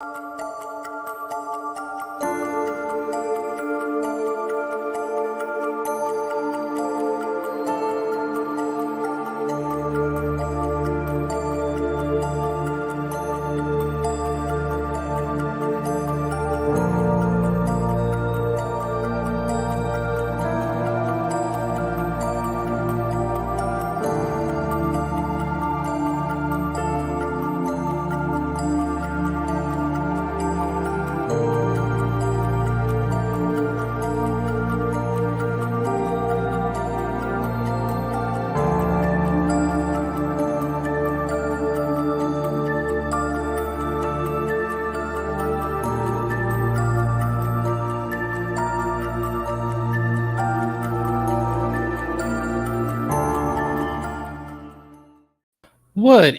What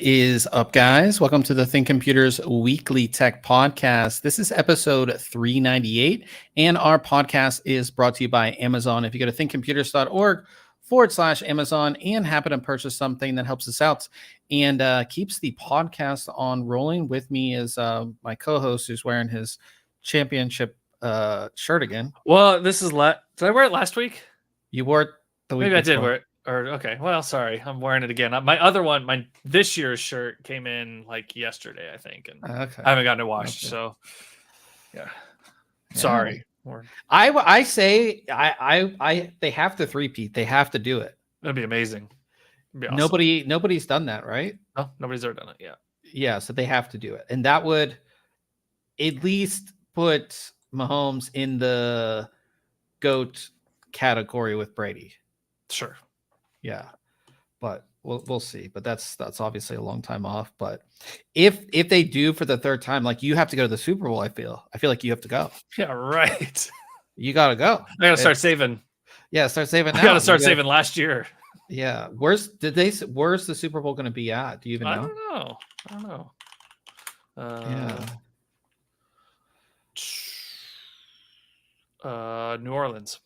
is up, guys? Welcome to the ThinkComputers Weekly Tech Podcast. This is episode 398, and our podcast is brought to you by Amazon. If you go to thinkcomputers.org/Amazon and happen to purchase something that helps us out and keeps the podcast on rolling, with me is my co-host who's wearing his championship shirt again. Well, this is did I wear it last week? You wore it the week Maybe I before. did wear it. Or okay, well, sorry, I'm wearing it again. My other one, this year's shirt came in like yesterday, I think, and Okay. I haven't gotten it washed. Okay. So, yeah, sorry. I say they have to three-peat. They have to do it. That'd be amazing. It'd be awesome. Nobody's done that, right? No, nobody's ever done it. Yeah, so they have to do it, and that would at least put Mahomes in the GOAT category with Brady. Sure. Yeah, but we'll see. But that's obviously a long time off. But if they do for the third time, like, you have to go to the Super Bowl. I feel like you have to go. Yeah, right. You gotta go. I gotta start saving. Yeah, start saving now. I gotta start saving last year. Yeah, where's the Super Bowl going to be at? Do you even know? I don't know. New Orleans.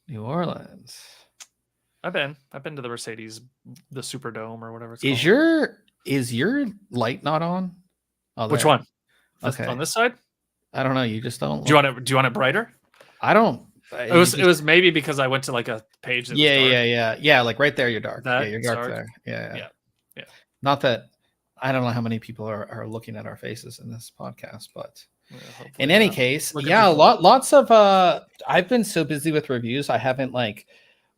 New Orleans. I've been to the Mercedes, the Superdome or whatever it's called. Is your light not on? Oh, which one? Okay. On this side? I don't know. You just don't. Do you want it brighter? I don't. It was maybe because I went to like a page. That yeah. Like right there, you're dark. You're dark there. Yeah. Not that I don't know how many people are looking at our faces in this podcast, but in any case, lots of. I've been so busy with reviews.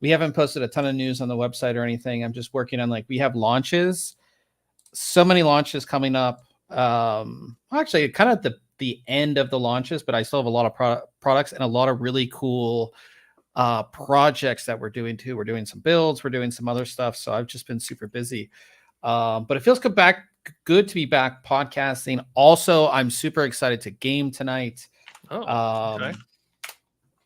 We haven't posted a ton of news on the website or anything. I'm just working on, we have launches, so many launches coming up. Actually, kind of the end of the launches, but I still have a lot of products and a lot of really cool projects that we're doing too. We're doing some builds, we're doing some other stuff. So I've just been super busy. But it feels good to be back podcasting. Also, I'm super excited to game tonight. Okay.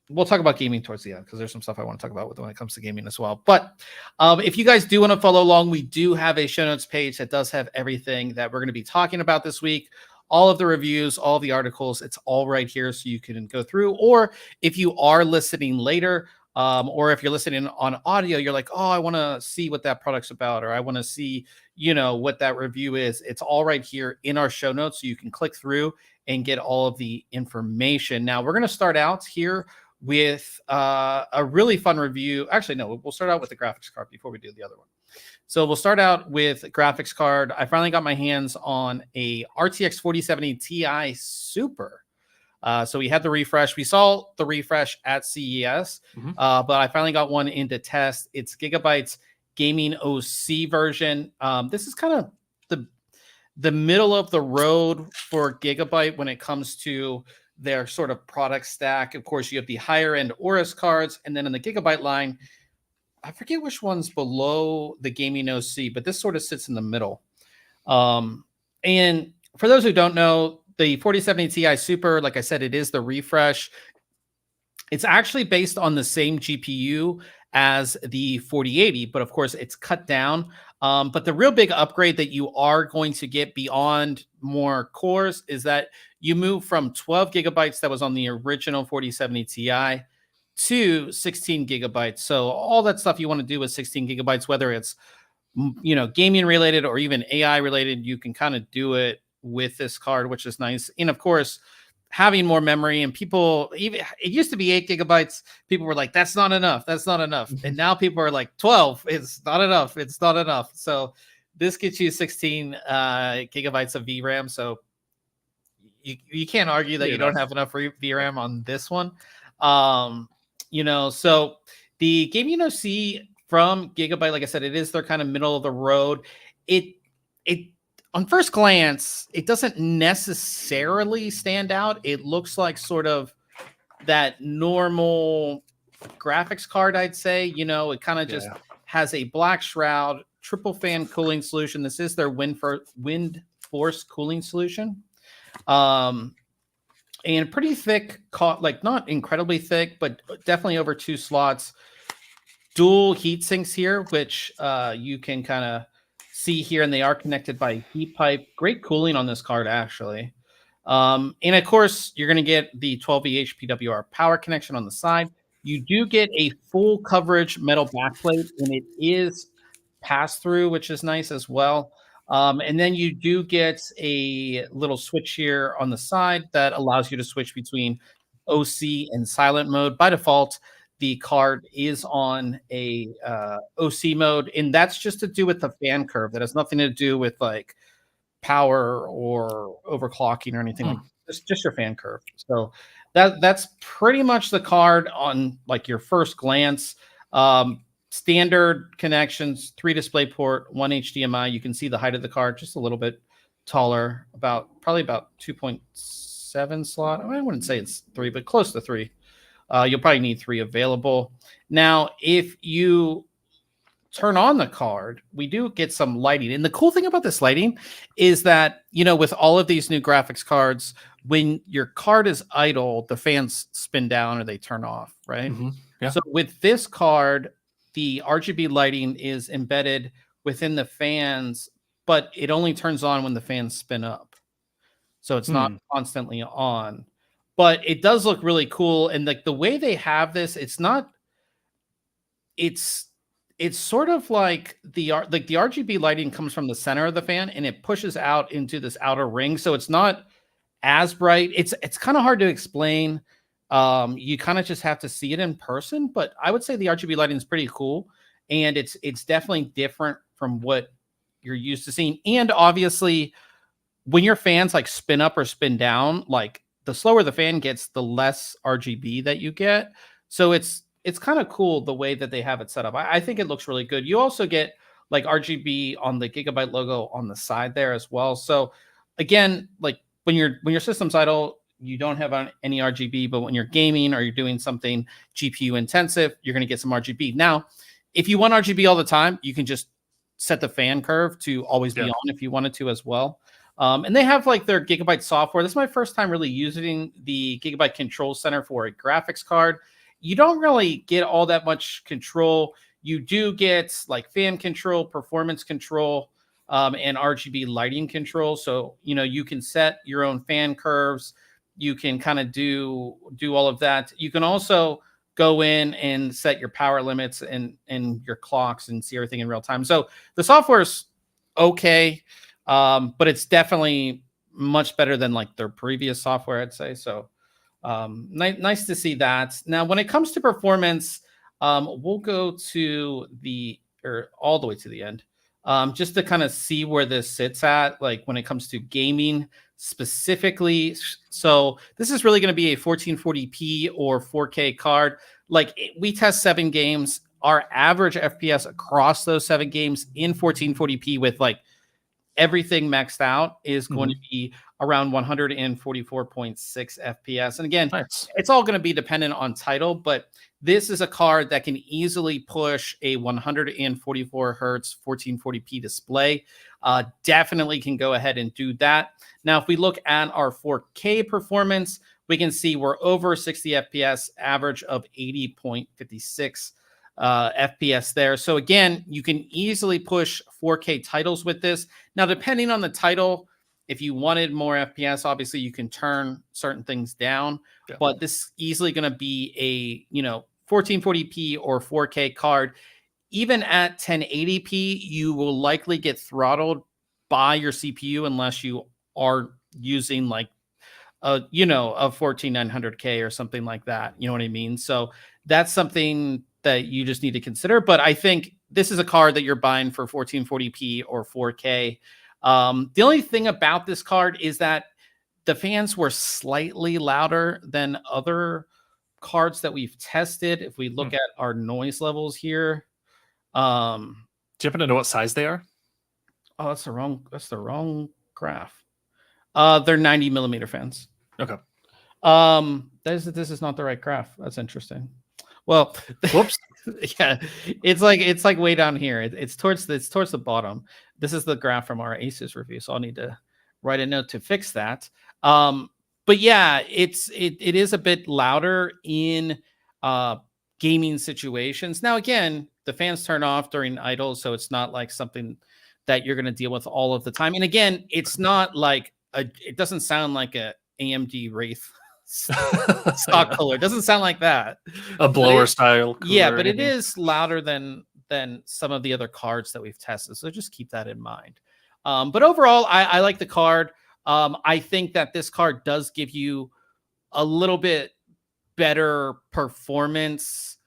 We'll talk about gaming towards the end because there's some stuff I want to talk about when it comes to gaming as well. But if you guys do want to follow along, we do have a show notes page that does have everything that we're going to be talking about this week. All of the reviews, all the articles, it's all right here so you can go through. Or if you are listening later, or if you're listening on audio, you're like, oh, I want to see what that product's about, or I want to see, what that review is. It's all right here in our show notes, so you can click through and get all of the information. Now, we're going to start out here with a really fun review. Actually, no, we'll start out with the graphics card before we do the other one. So we'll start out with graphics card. I finally got my hands on a RTX 4070 Ti Super. So we had the refresh. We saw the refresh at CES, but I finally got one into test. It's Gigabyte's Gaming OC version. This is kind of the middle of the road for Gigabyte when it comes to their sort of product stack. Of course, you have the higher end Aorus cards, and then in the Gigabyte line, I forget which one's below the Gaming OC, but this sort of sits in the middle. And for those who don't know, the 4070 Ti Super, like I said, it is the refresh. It's actually based on the same GPU as the 4080, but of course it's cut down. But the real big upgrade that you are going to get beyond more cores is that you move from 12 gigabytes that was on the original 4070 Ti to 16 gigabytes. So all that stuff you want to do with 16 gigabytes, whether it's gaming related or even AI related, you can kind of do it with this card, which is nice. And of course, having more memory, and people, even it used to be 8 gigabytes. People were like, that's not enough. That's not enough. And now people are like 12. It's not enough. It's not enough. So this gets you 16 gigabytes of VRAM. So you can't argue that you don't have enough VRAM on this one. So the Gaming OC from Gigabyte, like I said, it is their kind of middle of the road. It on first glance, it doesn't necessarily stand out. It looks like sort of that normal graphics card, I'd say. It kind of just has a black shroud, triple fan cooling solution. This is their wind force cooling solution. And pretty thick, like not incredibly thick, but definitely over 2 slots. Dual heat sinks here, which you can kind of see here, and they are connected by heat pipe. Great cooling on this card, actually. And of course, you're going to get the 12V PWR power connection on the side. You do get a full coverage metal backplate, and it is pass-through, which is nice as well. And then you do get a little switch here on the side that allows you to switch between OC and silent mode. By default, the card is on a OC mode, and that's just to do with the fan curve. That has nothing to do with like power or overclocking or anything like that. Just your fan curve. So that's pretty much the card on like your first glance. Standard connections, 3 DisplayPort, 1 HDMI. You can see the height of the card just a little bit taller, probably about 2.7 slot. I wouldn't say it's 3, but close to 3. You'll probably need 3 available. Now, if you turn on the card, we do get some lighting. And the cool thing about this lighting is that, with all of these new graphics cards, when your card is idle, the fans spin down or they turn off, right? Yeah. So with this card, the RGB lighting is embedded within the fans, but it only turns on when the fans spin up. So it's not constantly on. But it does look really cool. And like the way they have this, it's sort of like the RGB lighting comes from the center of the fan and it pushes out into this outer ring. So it's not as bright. It's kind of hard to explain. You kind of just have to see it in person, but I would say the RGB lighting is pretty cool, and it's definitely different from what you're used to seeing. And obviously, when your fans like spin up or spin down, like the slower the fan gets, the less RGB that you get. So it's kind of cool the way that they have it set up. I think it looks really good. You also get like RGB on the Gigabyte logo on the side there as well. So again, like when your system's idle, you don't have any RGB, but when you're gaming or you're doing something GPU intensive, you're going to get some RGB. Now, if you want RGB all the time, you can just set the fan curve to always be on if you wanted to as well. And they have like their Gigabyte software. This is my first time really using the Gigabyte Control Center for a graphics card. You don't really get all that much control. You do get like fan control, performance control, and RGB lighting control. So, you can set your own fan curves. You can kind of do all of that. You can also go in and set your power limits and your clocks and see everything in real time. So the software's okay, but it's definitely much better than like their previous software, I'd say. So nice to see that. Now, when it comes to performance, we'll go to all the way to the end, just to kind of see where this sits at, like when it comes to gaming specifically. So this is really going to be a 1440p or 4K card. Like we test 7 games. Our average FPS across those 7 games in 1440p with like everything maxed out is going to be around 144.6 FPS. And again, it's all going to be dependent on title, but this is a card that can easily push a 144 hertz 1440p display. Definitely can go ahead and do that. Now, if we look at our 4K performance, we can see we're over 60 FPS, average of 80.56 FPS there. So again, you can easily push 4K titles with this. Now, depending on the title, if you wanted more FPS, obviously you can turn certain things down, but this is easily going to be a, 1440p or 4K card. Even at 1080p, you will likely get throttled by your CPU unless you are using like a 14900K or something like that. You know what I mean? So that's something that you just need to consider. But I think this is a card that you're buying for 1440p or 4K. The only thing about this card is that the fans were slightly louder than other cards that we've tested. If we look at our noise levels here, do you happen to know what size they are? Oh, that's the wrong graph. They're 90 millimeter fans. Okay. This is not the right graph. That's interesting. Well, whoops. Yeah, it's like way down here. It's towards the bottom. This is the graph from our Asus review, so I'll need to write a note to fix that. But yeah, it is a bit louder in gaming situations. Now, again, the fans turn off during idle, so it's not like something that you're going to deal with all of the time. And again, it's not like it doesn't sound like a AMD Wraith stock cooler. It doesn't sound like that. A blower style cooler. Yeah, but it is louder than some of the other cards that we've tested. So just keep that in mind. But overall, I like the card. I think that this card does give you a little bit better performance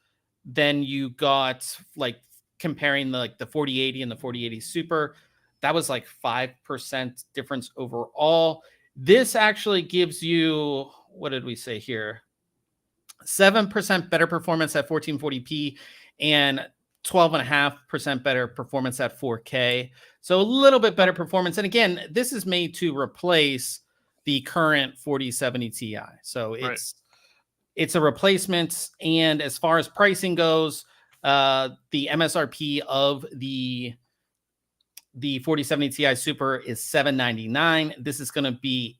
than you got, like comparing the 4080 and the 4080 Super. That was like 5% difference overall. This actually gives you, what did we say here? 7% better performance at 1440p and 12.5% better performance at 4K. So a little bit better performance. And again, this is made to replace the current 4070 Ti. So it's a replacement. And as far as pricing goes, the MSRP of the 4070 Ti Super is $799. This is going to be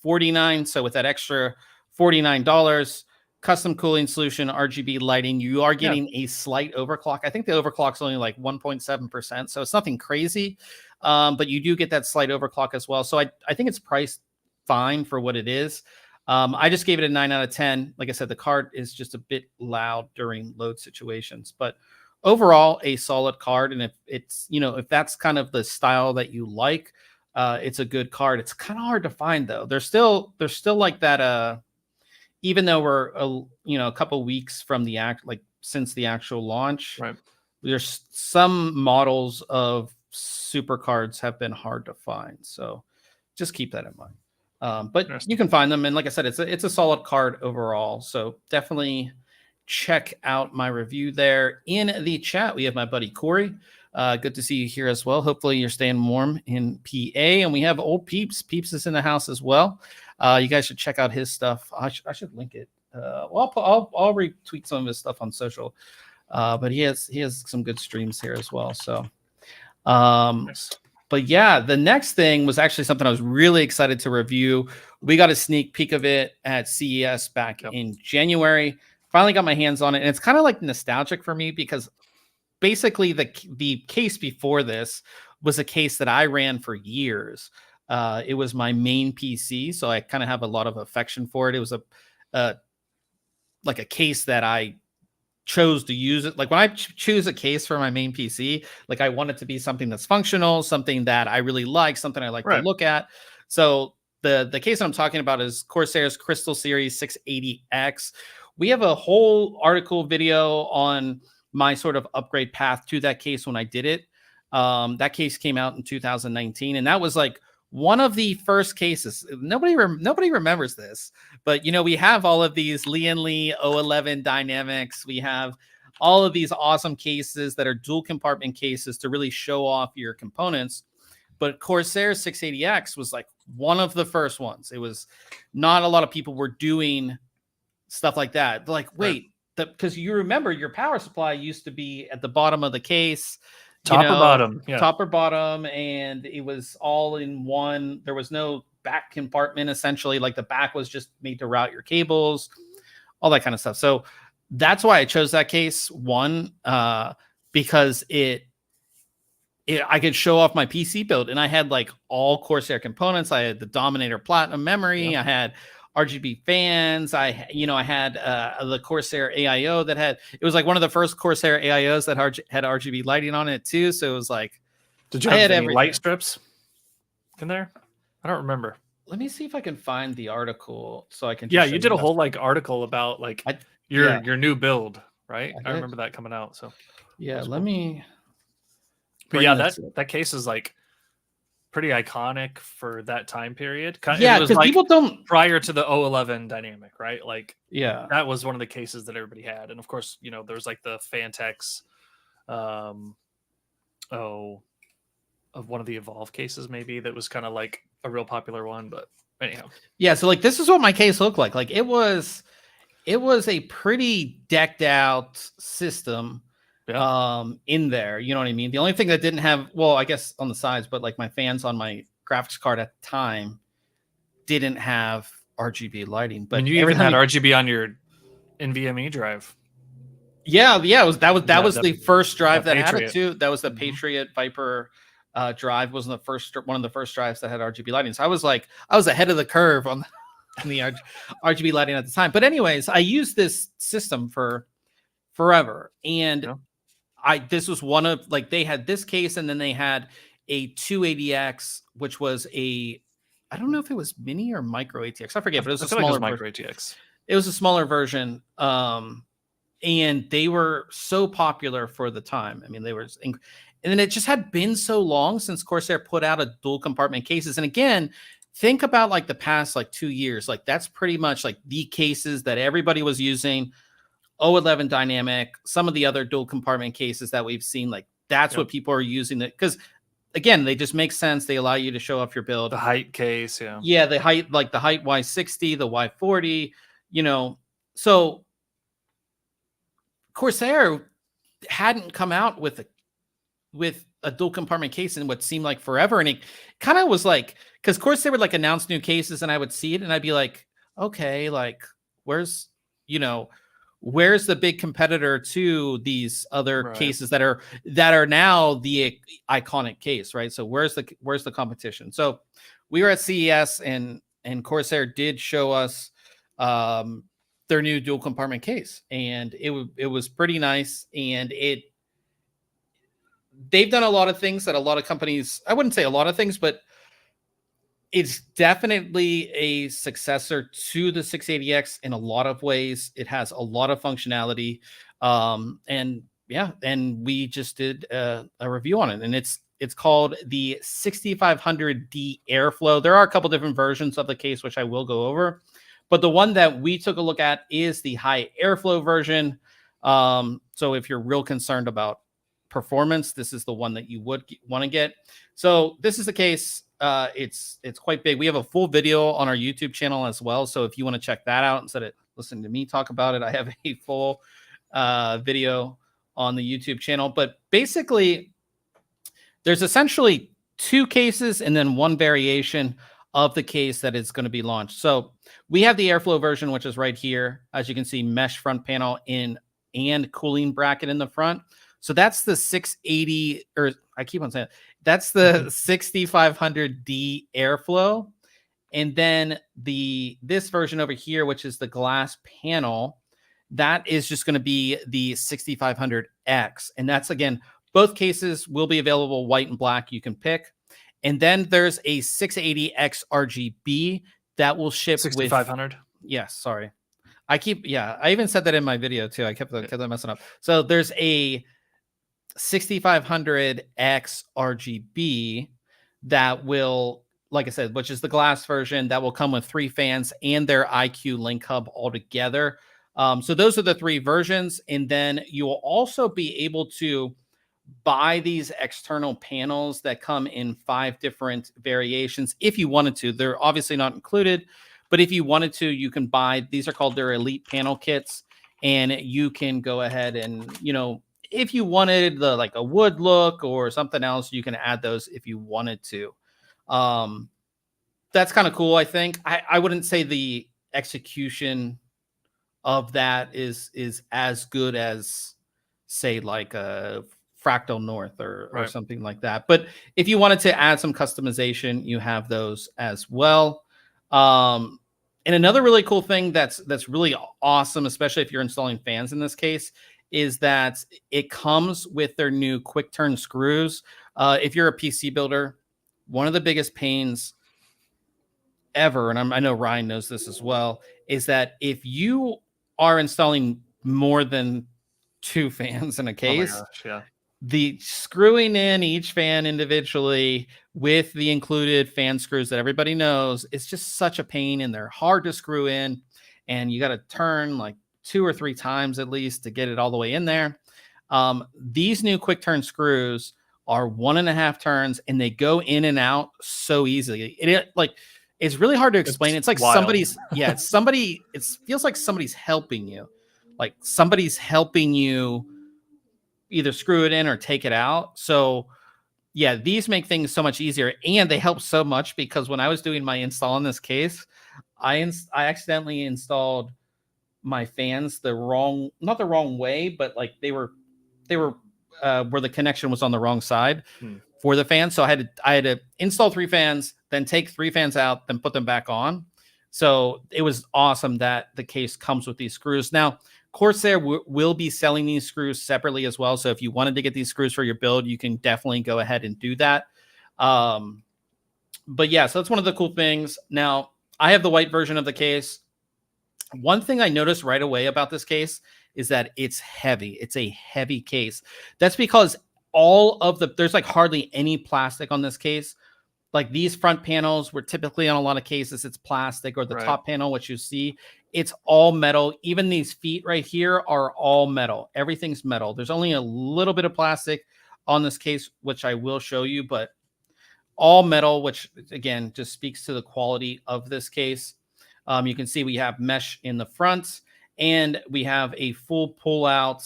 $849. So with that extra $49, custom cooling solution, RGB lighting, you are getting a slight overclock. I think the overclock's only like 1.7%. So it's nothing crazy, but you do get that slight overclock as well. So I think it's priced fine for what it is. I just gave it a 9 out of 10. Like I said, the card is just a bit loud during load situations, but overall a solid card. And if it's, if that's kind of the style that you like, it's a good card. It's kind of hard to find though. There's still like that, even though we're a couple weeks from since the actual launch, right? There's some models of super cards have been hard to find, so just keep that in mind. But you can find them, and like I said, it's a solid card overall. So definitely check out my review there. In the chat, we have my buddy Corey. Good to see you here as well. Hopefully you're staying warm in PA, and we have old Peeps. Peeps is in the house as well. You guys should check out his stuff. I should link it. I'll retweet some of his stuff on social. But he has some good streams here as well. So, but yeah, the next thing was actually something I was really excited to review. We got a sneak peek of it at CES back in January. Finally got my hands on it, and it's kind of like nostalgic for me because basically the case before this was a case that I ran for years. It was my main PC, so I kind of have a lot of affection for it. It was like a case that I chose to use it. Like when I choose a case for my main PC, like I want it to be something that's functional, something that I really like, something I like to look at. So the case I'm talking about is Corsair's Crystal Series 680X. We have a whole article video on my sort of upgrade path to that case when I did it. That case came out in 2019, and that was like one of the first cases. Nobody remembers this, but we have all of these Lee & Lee 011 dynamics. We have all of these awesome cases that are dual compartment cases to really show off your components. But Corsair 680X was like one of the first ones. It was not a lot of people were doing stuff like that. Like, wait, because you remember your power supply used to be at the bottom of the case. Top or bottom, and it was all in one. There was no back compartment, essentially. Like the back was just made to route your cables, all that kind of stuff. So that's why I chose that case. One, because I could show off my PC build, and I had like all Corsair components. I had the Dominator Platinum memory. I had RGB fans. I had the Corsair AIO it was like one of the first Corsair AIOs that had RGB lighting on it too. So it was like, did you have any light strips in there? I don't remember. Let me see if I can find the article so I can. Yeah, you did a whole like article about like your new build, right? I remember that coming out. So yeah, let me. But yeah, that case is like pretty iconic for that time period. Yeah, because like people don't prior to the 011 dynamic, right? Like, yeah, that was one of the cases that everybody had, and of course, you know, there's like the Fantex, of one of the Evolve cases, maybe that was kind of like a real popular one. But anyhow, yeah. So like, this is what my case looked like. Like it was a pretty decked out system. Yeah. In there, you know what I mean? The only thing that didn't have, well, I guess on the sides, but like my fans on my graphics card at the time didn't have RGB lighting. But you even had RGB on your NVMe drive. Yeah, that was the first drive that had it too. That was the Patriot Viper drive. Was one of the first drives that had RGB lighting. So I was ahead of the curve on the RGB lighting at the time. But anyways, I used this system for forever, and this was one of, like, they had this case, and then they had a 280X, which was I don't know if it was mini or micro ATX. I forget, but it was a smaller micro ATX. It was a smaller version. And they were so popular for the time. I mean, they were, and then it just had been so long since Corsair put out a dual compartment cases. And again, think about like the past like 2 years. Like that's pretty much like the cases that everybody was using. 011 dynamic, some of the other dual compartment cases that we've seen, like that's what people are using. That because again, they just make sense. They allow you to show off your build. The height case, yeah, the height, like the height Y60, the Y40, you know. So Corsair hadn't come out with a dual compartment case in what seemed like forever, and it kind of was like, because Corsair would like announce new cases, and I would see it, and I'd be like, okay, like where's the big competitor to these other cases that are now the iconic case, right? So where's the competition? So we were at CES, and Corsair did show us their new dual compartment case, and it was pretty nice. And they've done a lot of things that a lot of companies, I wouldn't say a lot of things, but it's definitely a successor to the 680X in a lot of ways. It has a lot of functionality. And we just did a review on it, and it's called the 6500D Airflow. There are a couple different versions of the case, which I will go over, but the one that we took a look at is the high airflow version. So if you're real concerned about performance, this is the one that you would want to get. So this is the case. It's quite big. We have a full video on our YouTube channel as well. So if you want to check that out instead of listening to me talk about it, I have a full video on the YouTube channel. But basically, there's essentially two cases and then one variation of the case that is going to be launched. So we have the airflow version, which is right here. As you can see, mesh front panel and cooling bracket in the front. So that's the 680, or I keep on saying that's the 6500D airflow. And then this version over here, which is the glass panel, that is just going to be the 6500X. And that's, again, both cases will be available white and black. You can pick. And then there's a 680X RGB that will ship 6500. Yes, sorry. I even said that in my video too. I kept messing up. So there's a 6500X RGB that will, like I said, which is the glass version, that will come with 3 fans and their IQ Link Hub all together. So those are the 3 versions. And then you will also be able to buy these external panels that come in 5 different variations if you wanted to. They're obviously not included, but if you wanted to, you can buy, these are called their elite panel kits, and you can go ahead and, if you wanted like a wood look or something else, you can add those if you wanted to. That's kind of cool. I think I wouldn't say the execution of that is as good as, say, like a Fractal North or something like that. But if you wanted to add some customization, you have those as well. And another really cool thing that's really awesome, especially if you're installing fans in this case, is that it comes with their new quick turn screws. If you're a PC builder, one of the biggest pains ever, and I know Ryan knows this as well, is that if you are installing more than 2 fans in a case, oh my gosh, yeah, the screwing in each fan individually with the included fan screws that everybody knows, it's just such a pain, and they're hard to screw in, and you got to turn like 2 or 3 times at least to get it all the way in there. These new quick turn screws are 1.5 turns, and they go in and out so easily. It's really hard to explain. It's like wild. somebody's, it feels like somebody's helping you. Like somebody's helping you either screw it in or take it out. So yeah, these make things so much easier, and they help so much because when I was doing my install in this case, I accidentally installed my fans not the wrong way, but like they were where the connection was on the wrong side for the fan. So I had to install 3 fans, then take 3 fans out, then put them back on. So it was awesome that the case comes with these screws. Now, Corsair will be selling these screws separately as well. So if you wanted to get these screws for your build, you can definitely go ahead and do that. But yeah, so that's one of the cool things. Now, I have the white version of the case. One thing I noticed right away about this case is that it's heavy. It's a heavy case. That's because there's like hardly any plastic on this case. Like these front panels were typically on a lot of cases, it's plastic, or the top panel, which you see, it's all metal. Even these feet right here are all metal. Everything's metal. There's only a little bit of plastic on this case, which I will show you, but all metal, which again, just speaks to the quality of this case. You can see we have mesh in the front, and we have a full pull-out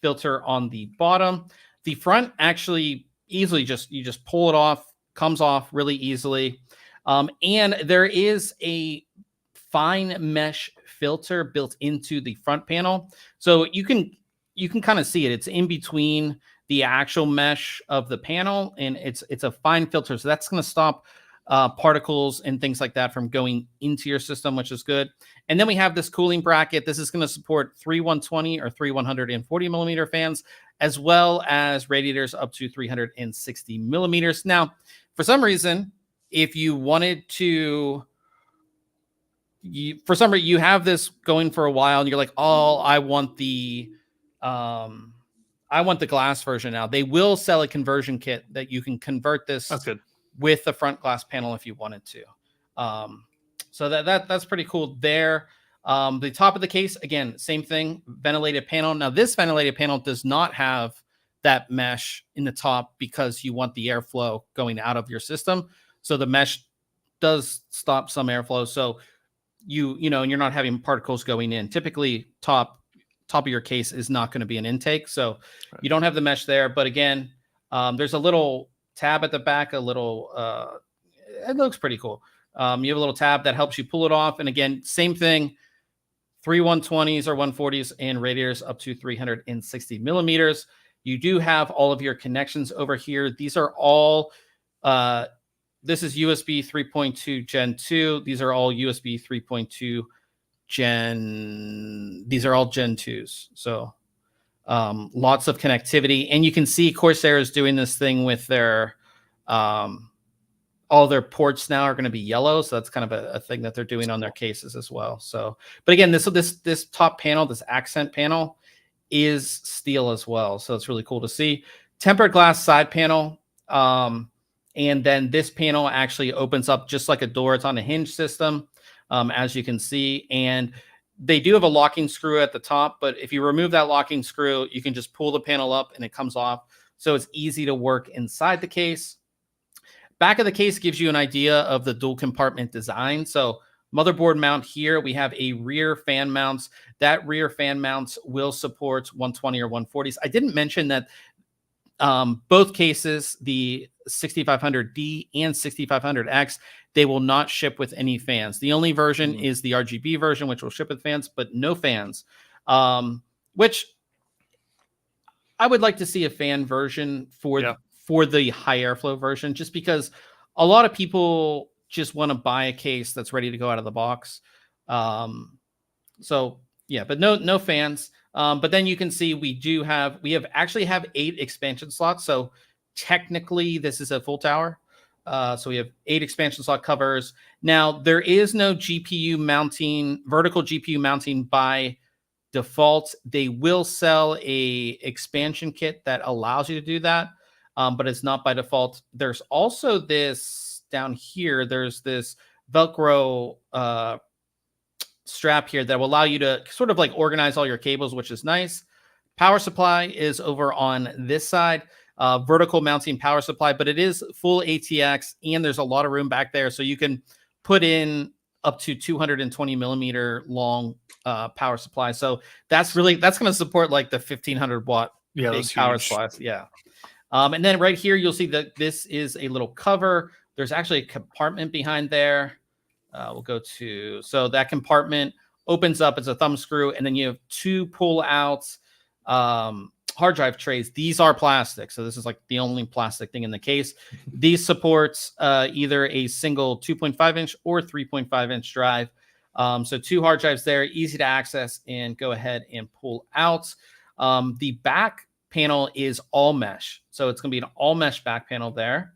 filter on the bottom. The front actually easily you just pull it off, comes off really easily. And there is a fine mesh filter built into the front panel. So you can kind of see it. It's in between the actual mesh of the panel, and it's a fine filter. So that's going to stop particles and things like that from going into your system, which is good. And then we have this cooling bracket. This is going to support 3 120 or 3 140 millimeter fans, as well as radiators up to 360 millimeters. Now, for some reason, if you wanted to, for some reason, you have this going for a while, and you're like, oh, I want the glass version now. They will sell a conversion kit that you can convert this. That's good. With the front glass panel if you wanted to. So that's pretty cool there. The top of the case, again, same thing, ventilated panel. Now this ventilated panel does not have that mesh in the top because you want the airflow going out of your system. So the mesh does stop some airflow. So you know, and you're not having particles going in. Typically top of your case is not going to be an intake. So you don't have the mesh there. But again, there's a little tab at the back, it looks pretty cool. You have a little tab that helps you pull it off. And again, same thing, 3 120s or 140s and radiators up to 360 millimeters. You do have all of your connections over here. These are all, this is USB 3.2 Gen 2. These are all USB 3.2 these are all Gen 2s. So lots of connectivity, and you can see Corsair is doing this thing with their all their ports now are going to be yellow, so that's kind of a thing that they're doing on their cases as well. So, but again, this top panel, this accent panel, is steel as well, so it's really cool to see. Tempered glass side panel, and then this panel actually opens up just like a door. It's on a hinge system, as you can see, and they do have a locking screw at the top, but if you remove that locking screw, you can just pull the panel up and it comes off. So it's easy to work inside the case. Back of the case gives you an idea of the dual compartment design. So motherboard mount here, we have a rear fan mounts. That rear fan mounts will support 120 or 140s. I didn't mention that both cases, the 6500D and 6500X, they will not ship with any fans. The only version is the RGB version, which will ship with fans, but no fans, which I would like to see a fan version for the high airflow version, just because a lot of people just want to buy a case that's ready to go out of the box. So yeah, but no fans. But then you can see we actually have 8 expansion slots. So technically this is a full tower. So we have 8 expansion slot covers. Now there is no GPU mounting, vertical GPU mounting by default. They will sell a expansion kit that allows you to do that, but it's not by default. There's also this down here. There's this Velcro strap here that will allow you to sort of like organize all your cables, which is nice. Power supply is over on this side. Vertical mounting power supply, but it is full ATX, and there's a lot of room back there, so you can put in up to 220 millimeter long power supply. So that's going to support like the 1500 watt big power supplies. Yeah. And then right here, you'll see that this is a little cover. There's actually a compartment behind there. We'll go to, so that compartment opens up. It's a thumb screw, and then you have 2 pull outs. Hard drive trays. These are plastic, so this is like the only plastic thing in the case. These supports either a single 2.5 inch or 3.5 inch drive. So 2 hard drives there, easy to access and go ahead and pull out. The back panel is all mesh, so it's going to be an all mesh back panel there,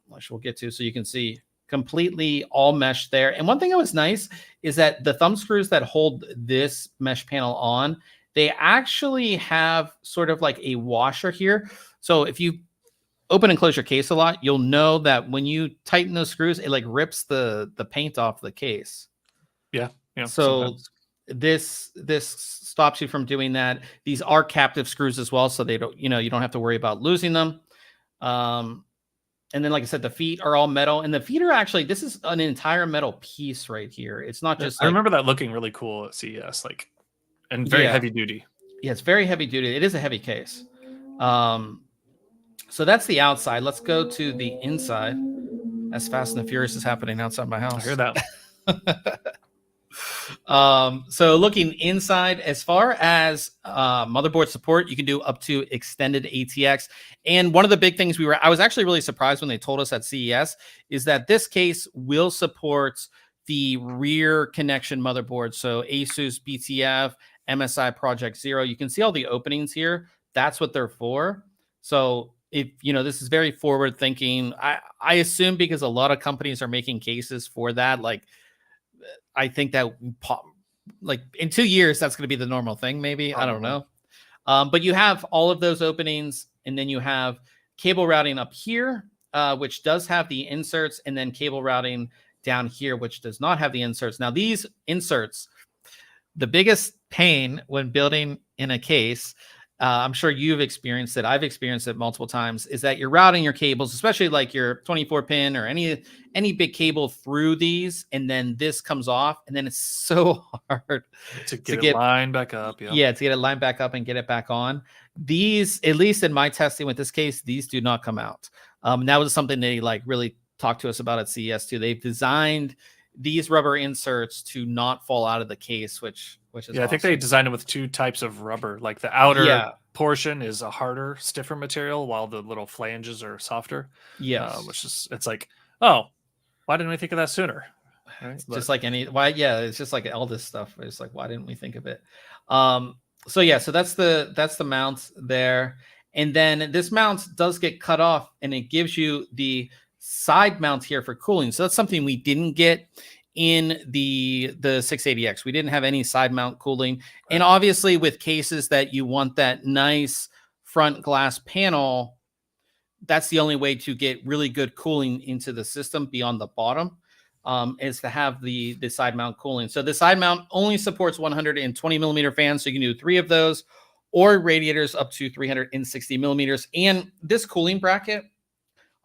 which we'll get to, so you can see completely all mesh there. And one thing that was nice is that the thumb screws that hold this mesh panel on, they actually have sort of like a washer here. So if you open and close your case a lot, you'll know that when you tighten those screws, it like rips the paint off the case. Yeah. So this stops you from doing that. These are captive screws as well, so they don't, you don't have to worry about losing them. And then, like I said, the feet are all metal, and the feet are actually, this is an entire metal piece right here. It's not just. I remember that looking really cool at CES, like. And very heavy duty. Yeah, it's very heavy duty. It is a heavy case. So that's the outside. Let's go to the inside. As Fast and the Furious is happening outside my house. I hear that. So looking inside, as far as motherboard support, you can do up to extended ATX. And one of the big things I was actually really surprised when they told us at CES is that this case will support the rear connection motherboard. So Asus, BTF, MSI Project Zero. You can see all the openings here. That's what they're for. So if this is very forward thinking. I assume because a lot of companies are making cases for that. Like, I think that like in 2 years, that's going to be the normal thing. Maybe. I don't know. But you have all of those openings, and then you have cable routing up here, which does have the inserts, and then cable routing down here, which does not have the inserts. Now, these inserts, the biggest pain when building in a case, I'm sure you've experienced it, I've experienced it multiple times, is that you're routing your cables, especially like your 24-pin or any big cable through these, and then this comes off, and then it's so hard to get it lined back up. Yeah, to get it lined back up and get it back on. These, at least in my testing with this case, these do not come out. That was something they like really talked to us about at CES too. They've designed these rubber inserts to not fall out of the case, which is awesome. I think they designed them with 2 types of rubber. Like the outer portion is a harder, stiffer material, while the little flanges are softer. Yes, which is, it's like, oh, why didn't we think of that sooner? Right? Just like it's just like all this stuff. It's like, why didn't we think of it? So that's the mount there, and then this mount does get cut off, and it gives you the side mount here for cooling. So that's something we didn't get in the 680X. We didn't have any side mount cooling. Right. And obviously with cases that you want that nice front glass panel, that's the only way to get really good cooling into the system beyond the bottom, is to have the side mount cooling. So the side mount only supports 120 millimeter fans. So you can do 3 of those, or radiators up to 360 millimeters. And this cooling bracket,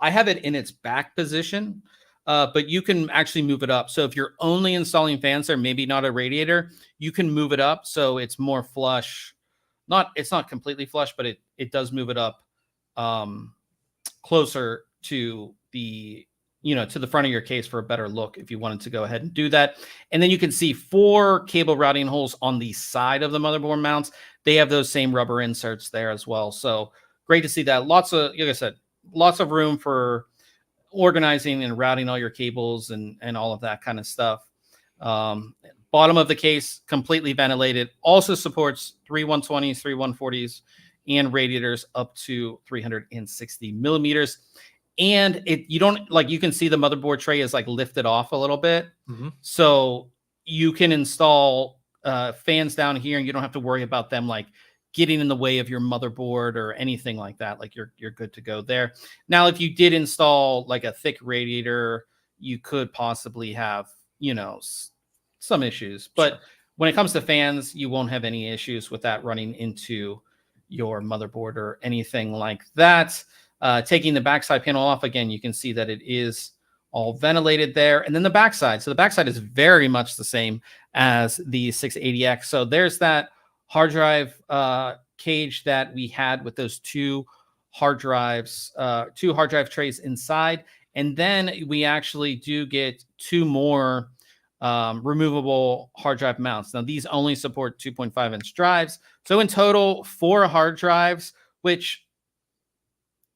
I have it in its back position, but you can actually move it up. So if you're only installing fans there, maybe not a radiator, you can move it up so it's more flush. It's not completely flush, but it does move it up closer to the to the front of your case for a better look if you wanted to go ahead and do that. And then you can see 4 cable routing holes on the side of the motherboard mounts. They have those same rubber inserts there as well. So great to see that. Lots of, like I said, lots of room for organizing and routing all your cables and all of that kind of stuff. Bottom of the case, completely ventilated. Also supports 3 120s, 3 140s, and radiators up to 360 millimeters. And you don't like, you can see the motherboard tray is like lifted off a little bit. Mm-hmm. So you can install fans down here and you don't have to worry about them like getting in the way of your motherboard or anything like that. Like you're good to go there. Now, if you did install like a thick radiator, you could possibly have, you know, some issues. But sure. when it comes to fans, you won't have any issues with that running into your motherboard or anything like that. Taking the backside panel off again, you can see that it is all ventilated there. And then the backside. So the backside is very much the same as the 680X. So there's that hard drive cage that we had with those two hard drive trays inside. And then we actually do get two more removable hard drive mounts. Now, these only support 2.5-inch drives. So in total, 4 hard drives, which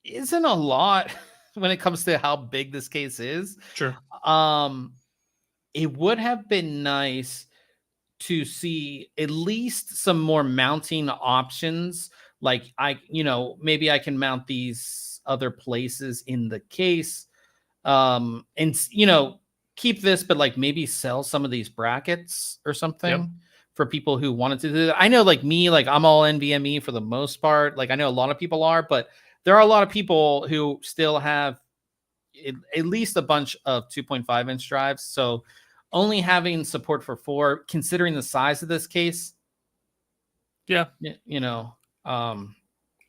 isn't a lot when it comes to how big this case is. Sure. It would have been nice to see at least some more mounting options. Like maybe I can mount these other places in the case. And keep this, but like maybe sell some of these brackets or something for people who wanted to do that. I know like me, like I'm all NVMe for the most part. Like I know a lot of people are, but there are a lot of people who still have at least a bunch of 2.5-inch drives. So only having support for 4, considering the size of this case. Yeah. There's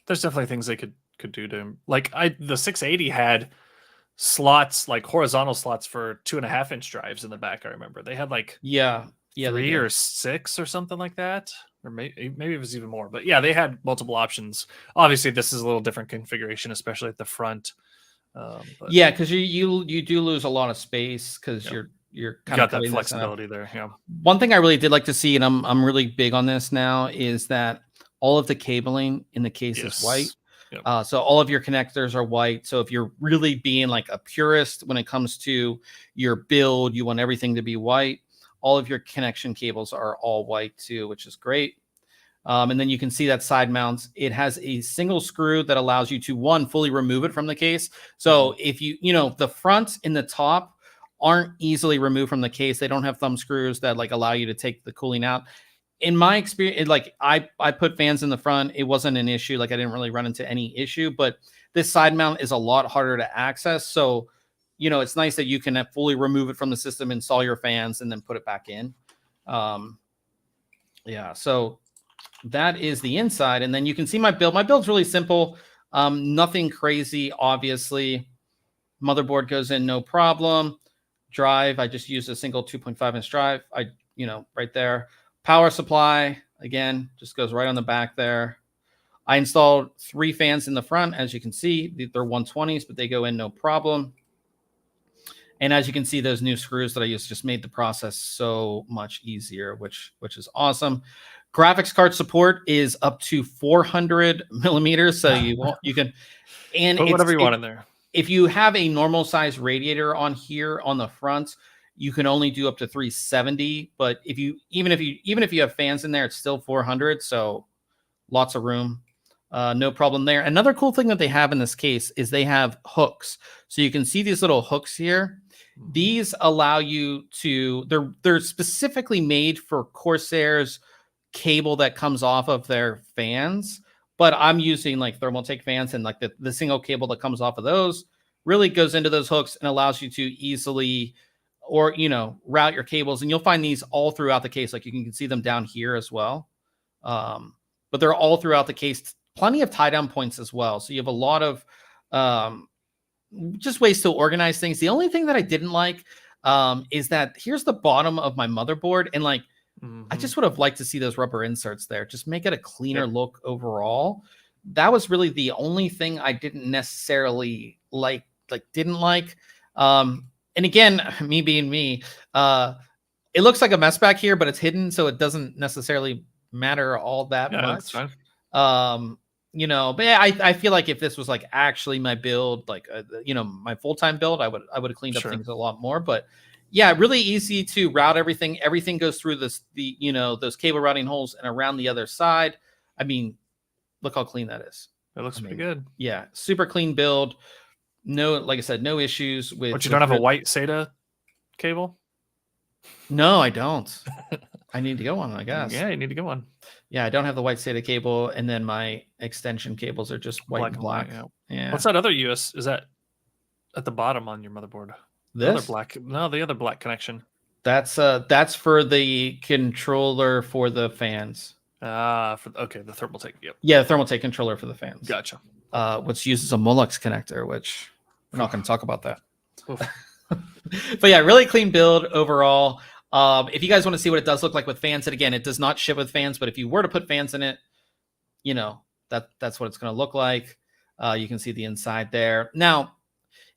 definitely things they could do to like the 680 had slots, like horizontal slots for 2.5-inch drives in the back. I remember they had like 3 or 6 or something like that, or maybe it was even more. But yeah, they had multiple options. Obviously, this is a little different configuration, especially at the front. Because you do lose a lot of space because you're kind of got that flexibility there. Yeah. One thing I really did like to see, and I'm really big on this now, is that all of the cabling in the case is white. Yep. So all of your connectors are white. So if you're really being like a purist when it comes to your build, you want everything to be white. All of your connection cables are all white too, which is great. And then you can see that side mounts. It has a single screw that allows you to fully remove it from the case. So if the front and the top aren't easily removed from the case, they don't have thumb screws that like allow you to take the cooling out. In my experience, like I put fans in the front, it wasn't an issue. Like I didn't really run into any issue, but this side mount is a lot harder to access. So, it's nice that you can fully remove it from the system, install your fans, and then put it back in. So that is the inside. And then you can see my build. My build's really simple. Nothing crazy, obviously. Motherboard goes in, no problem. Drive, I just used a single 2.5-inch drive. Right there. Power supply, again, just goes right on the back there. I installed 3 fans in the front. As you can see, they're 120s, but they go in no problem. And as you can see, those new screws that I used just made the process so much easier, which is awesome. Graphics card support is up to 400 millimeters, so you can put whatever you want in there. If you have a normal size radiator on here on the front, you can only do up to 370. But even if you have fans in there, it's still 400. So lots of room. No problem there. Another cool thing that they have in this case is they have hooks. So you can see these little hooks here. These allow you to, they're specifically made for Corsair's cable that comes off of their fans. But I'm using like Thermaltake fans, and like the single cable that comes off of those really goes into those hooks and allows you to easily route your cables. And you'll find these all throughout the case. Like you can see them down here as well. But they're all throughout the case. Plenty of tie down points as well. So you have a lot of just ways to organize things. The only thing that I didn't like is that here's the bottom of my motherboard. And like, I just would have liked to see those rubber inserts there. Just make it a cleaner look overall. That was really the only thing I didn't necessarily didn't like. And again, me being me, it looks like a mess back here, but it's hidden, so it doesn't necessarily matter all that much. That's fine. But yeah, I feel like if this was like actually my build, like my full-time build, I would have cleaned up things a lot more. But yeah, really easy to route everything. Everything goes through those cable routing holes and around the other side. I mean, look how clean that is. It looks pretty good. Yeah, super clean build. No, like I said, no issues with. But you don't have a white SATA cable? No, I don't. I need to get one, I guess. Yeah, you need to get one. Yeah, I don't have the white SATA cable, and then my extension cables are just white and black. Yeah. What's that other US? Is that at the bottom on your motherboard? This? The other black. No, the other black connection. That's for the controller for the fans. Okay, the Thermaltake. Yep. Yeah, the Thermaltake controller for the fans. Gotcha. Which uses a Molex connector, which we're not going to talk about that. But yeah, really clean build overall. If you guys want to see what it does look like with fans, and again, it does not ship with fans, but if you were to put fans in it, you know, that's what it's going to look like. You can see the inside there. Now,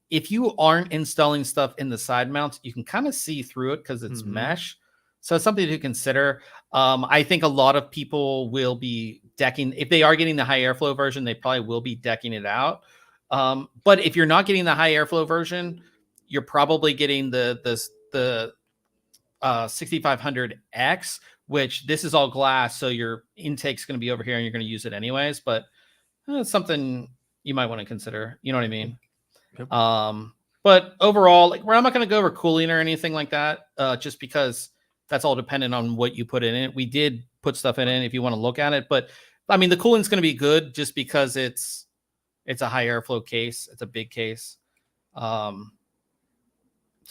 if you aren't installing stuff in the side mounts, you can kind of see through it because it's mesh. So it's something to consider. I think a lot of people will be decking. If they are getting the high airflow version, they probably will be decking it out. But if you're not getting the high airflow version, you're probably getting the 6500X, which this is all glass. So your intake's going to be over here and you're going to use it anyways. But it's something you might want to consider. You know what I mean? Yep. But overall, like, I'm not going to go over cooling or anything like that, just because that's all dependent on what you put in it. We did put stuff in it if you want to look at it, but I mean, the cooling's going to be good just because it's a high airflow case. It's a big case. So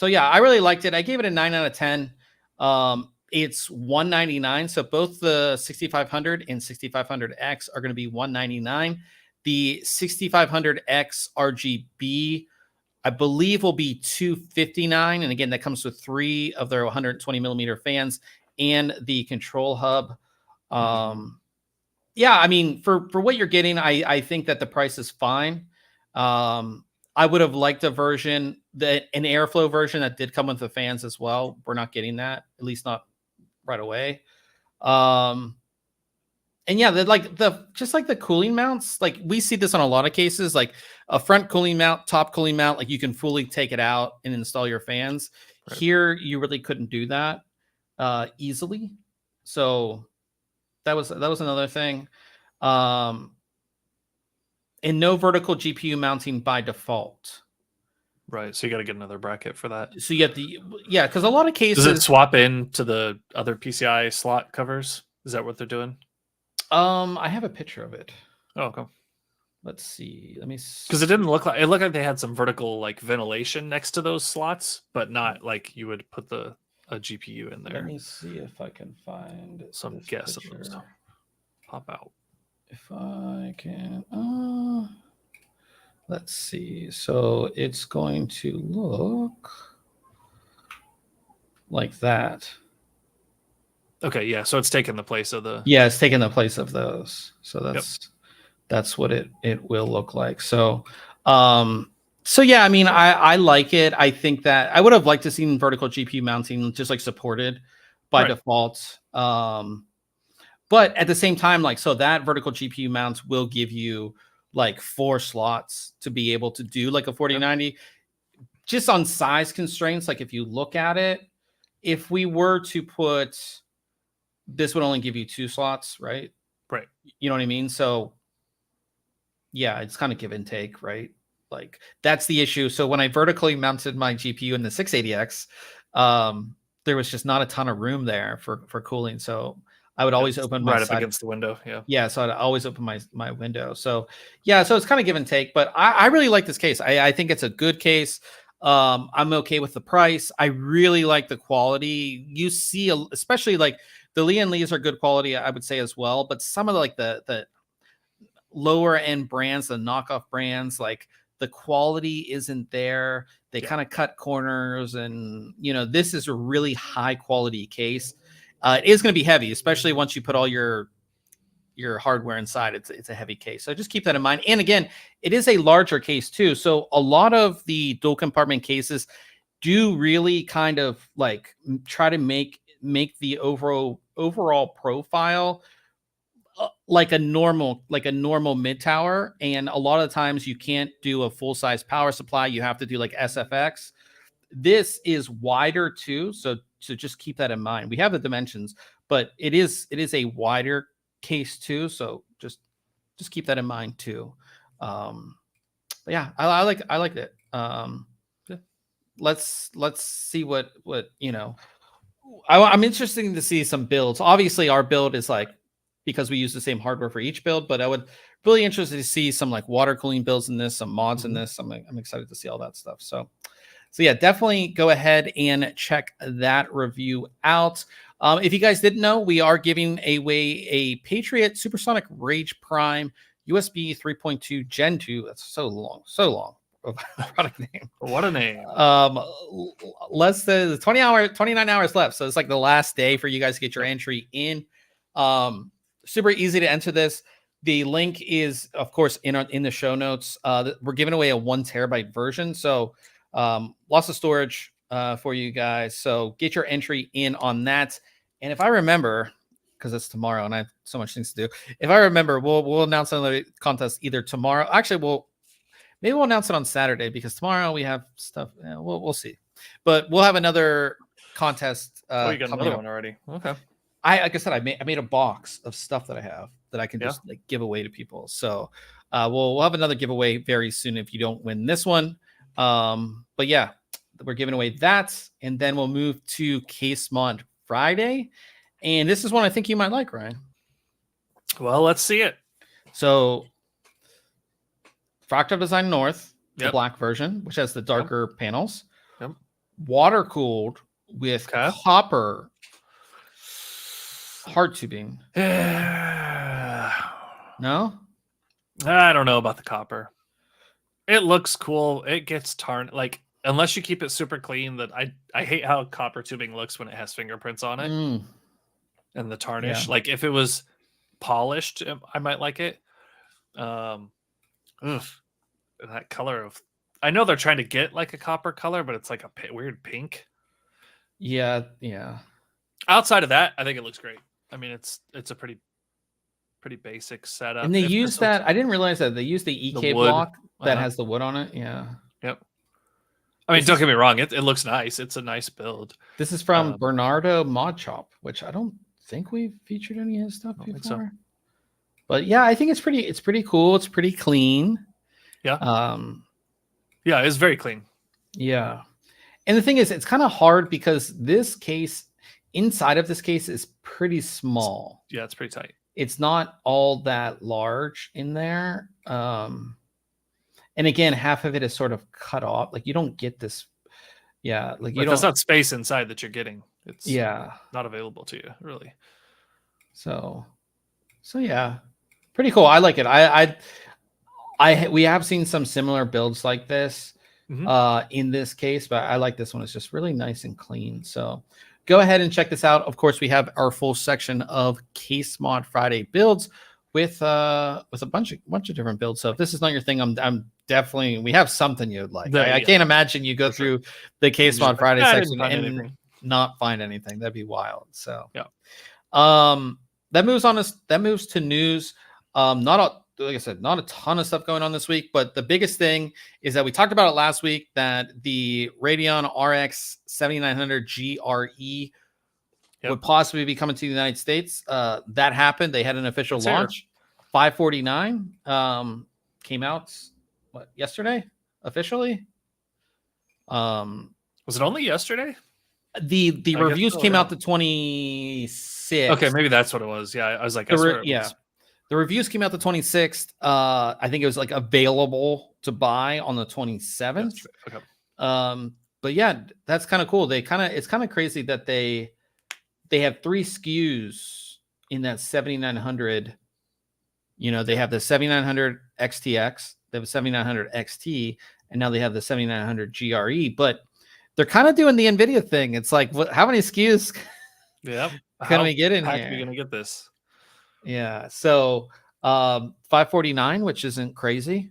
yeah, I really liked it. I gave it a 9 out of 10. It's $199. So both the 6500 and 6500X are going to be $199. The 6500X RGB, I believe, will be $259. And again, that comes with 3 of their 120 millimeter fans and the control hub. Yeah, I mean, for what you're getting, I think that the price is fine. I would have liked a version, an airflow version that did come with the fans as well. We're not getting that, at least not right away. And yeah, just like the cooling mounts, like we see this on a lot of cases, like a front cooling mount, top cooling mount, like you can fully take it out and install your fans. Right. Here, you really couldn't do that easily. So that was another thing. And no vertical GPU mounting by default. Right. So you got to get another bracket for that. So you have because a lot of cases. Does it swap in to the other PCI slot covers? Is that what they're doing? I have a picture of it. Oh, okay. Let's see. Let me. Because it didn't look like they had some vertical like ventilation next to those slots, but not like you would put a GPU in there. Let me see if I can find some guess of those. Pop out. If I can, let's see. So it's going to look like that. Okay, yeah. So it's taking the place of the. Yeah, it's taking the place of those. So that's what it will look like. So, so yeah, I mean, I like it. I think that I would have liked to see vertical GPU mounting just like supported by default. But at the same time, like, so that vertical GPU mounts will give you like 4 slots to be able to do like a 4090 just on size constraints. Like if you look at it, if we were to put, this would only give you 2 slots, right? Right. You know what I mean? So yeah, it's kind of give and take, right? Like that's the issue. So when I vertically mounted my GPU in the 680X, there was just not a ton of room there for cooling. So I would always open my right side up against the window. Yeah. Yeah. So I'd always open my window. So yeah, so it's kind of give and take, but I really like this case. I think it's a good case. I'm okay with the price. I really like the quality. You see, especially like the Lian Lees are good quality, I would say as well, but some of like the lower end brands, the knockoff brands, like the quality isn't there. They kind of cut corners, and you know, this is a really high quality case. It is going to be heavy, especially once you put all your hardware inside. It's a heavy case, so just keep that in mind. And again, it is a larger case too, so a lot of the dual compartment cases do really kind of like try to make the overall profile like a normal mid tower. And a lot of times you can't do a full size power supply. You have to do like SFX. This is wider too, so just keep that in mind. We have the dimensions, but it is a wider case too, so just keep that in mind too. yeah, I like it. Yeah. Let's see what I'm interested to see some builds. Obviously, our build is like, because we use the same hardware for each build, but I would really interested to see some like water cooling builds in this, some mods in this. I'm excited to see all that stuff. So yeah, definitely go ahead and check that review out. If you guys didn't know, we are giving away a Patriot Supersonic Rage Prime USB 3.2 Gen 2. That's so long product name. What a name. Less than 29 hours left. So it's like the last day for you guys to get your entry in. Super easy to enter this. The link is, of course, in the show notes. We're giving away a 1 terabyte version. So lots of storage for you guys. So get your entry in on that. And if I remember, because it's tomorrow and I have so much things to do, if I remember, we'll announce another contest either tomorrow. Actually, maybe we'll announce it on Saturday, because tomorrow we have stuff. We'll see. But we'll have another contest. You got another one already. Okay. Like I said, I made a box of stuff that I have that I can just like give away to people. So we'll have another giveaway very soon if you don't win this one. But yeah, we're giving away that, and then we'll move to Case Mod Friday, and this is one I think you might like, Ryan. Well, let's see it. So Fractal Design North, the black version, which has the darker panels, water cooled with copper hard tubing. No, I don't know about the copper. It looks cool. It gets tarnished. Like, unless you keep it super clean, that I hate how copper tubing looks when it has fingerprints on it and the tarnish. Like, if it was polished, I might like it. That color of, I know they're trying to get like a copper color, but it's like a weird pink. Yeah. Outside of that, I think it looks great. I mean, it's a pretty basic setup. And they use that. I didn't realize that they use the EK block that has the wood on it. Yeah. Yep. I mean, don't get me wrong. It looks nice. It's a nice build. This is from Bernardo Mod Shop, which I don't think we've featured any of his stuff before. So. But yeah, I think it's pretty cool. It's pretty clean. Yeah. Yeah, it's very clean. Yeah. And the thing is, it's kind of hard because this case, inside of this case, is pretty small. Yeah, it's pretty tight. It's not all that large in there. And again, half of it is sort of cut off. Like, you don't get this. Yeah. Like, that's not space inside that you're getting. It's not available to you, really. So yeah, pretty cool. I like it. We have seen some similar builds like this in this case, but I like this one. It's just really nice and clean. So go ahead and check this out. Of course, we have our full section of Case Mod Friday builds with a bunch of different builds. So if this is not your thing, I'm definitely, we have something you'd like. I can't imagine you go through the Case Mod Friday section and not find anything. That'd be wild. So that moves to news. Like I said, not a ton of stuff going on this week, but the biggest thing is that we talked about it last week, that the Radeon RX 7900 GRE would possibly be coming to the United States. That happened. They had an official launch. 549 came out yesterday officially. Was it only yesterday? The reviews came out the 26th. Okay, maybe that's what it was. Yeah, I was like, the reviews came out the 26th. I think it was like available to buy on the 27th. Okay. But yeah, that's kind of cool. It's kind of crazy that they have 3 SKUs in that 7900. You know, they have the 7900 XTX, they have a 7900 XT, and now they have the 7900 GRE. But they're kind of doing the NVIDIA thing. It's like, how many SKUs can we get in here? How are we going to get this? Yeah. So 549, which isn't crazy.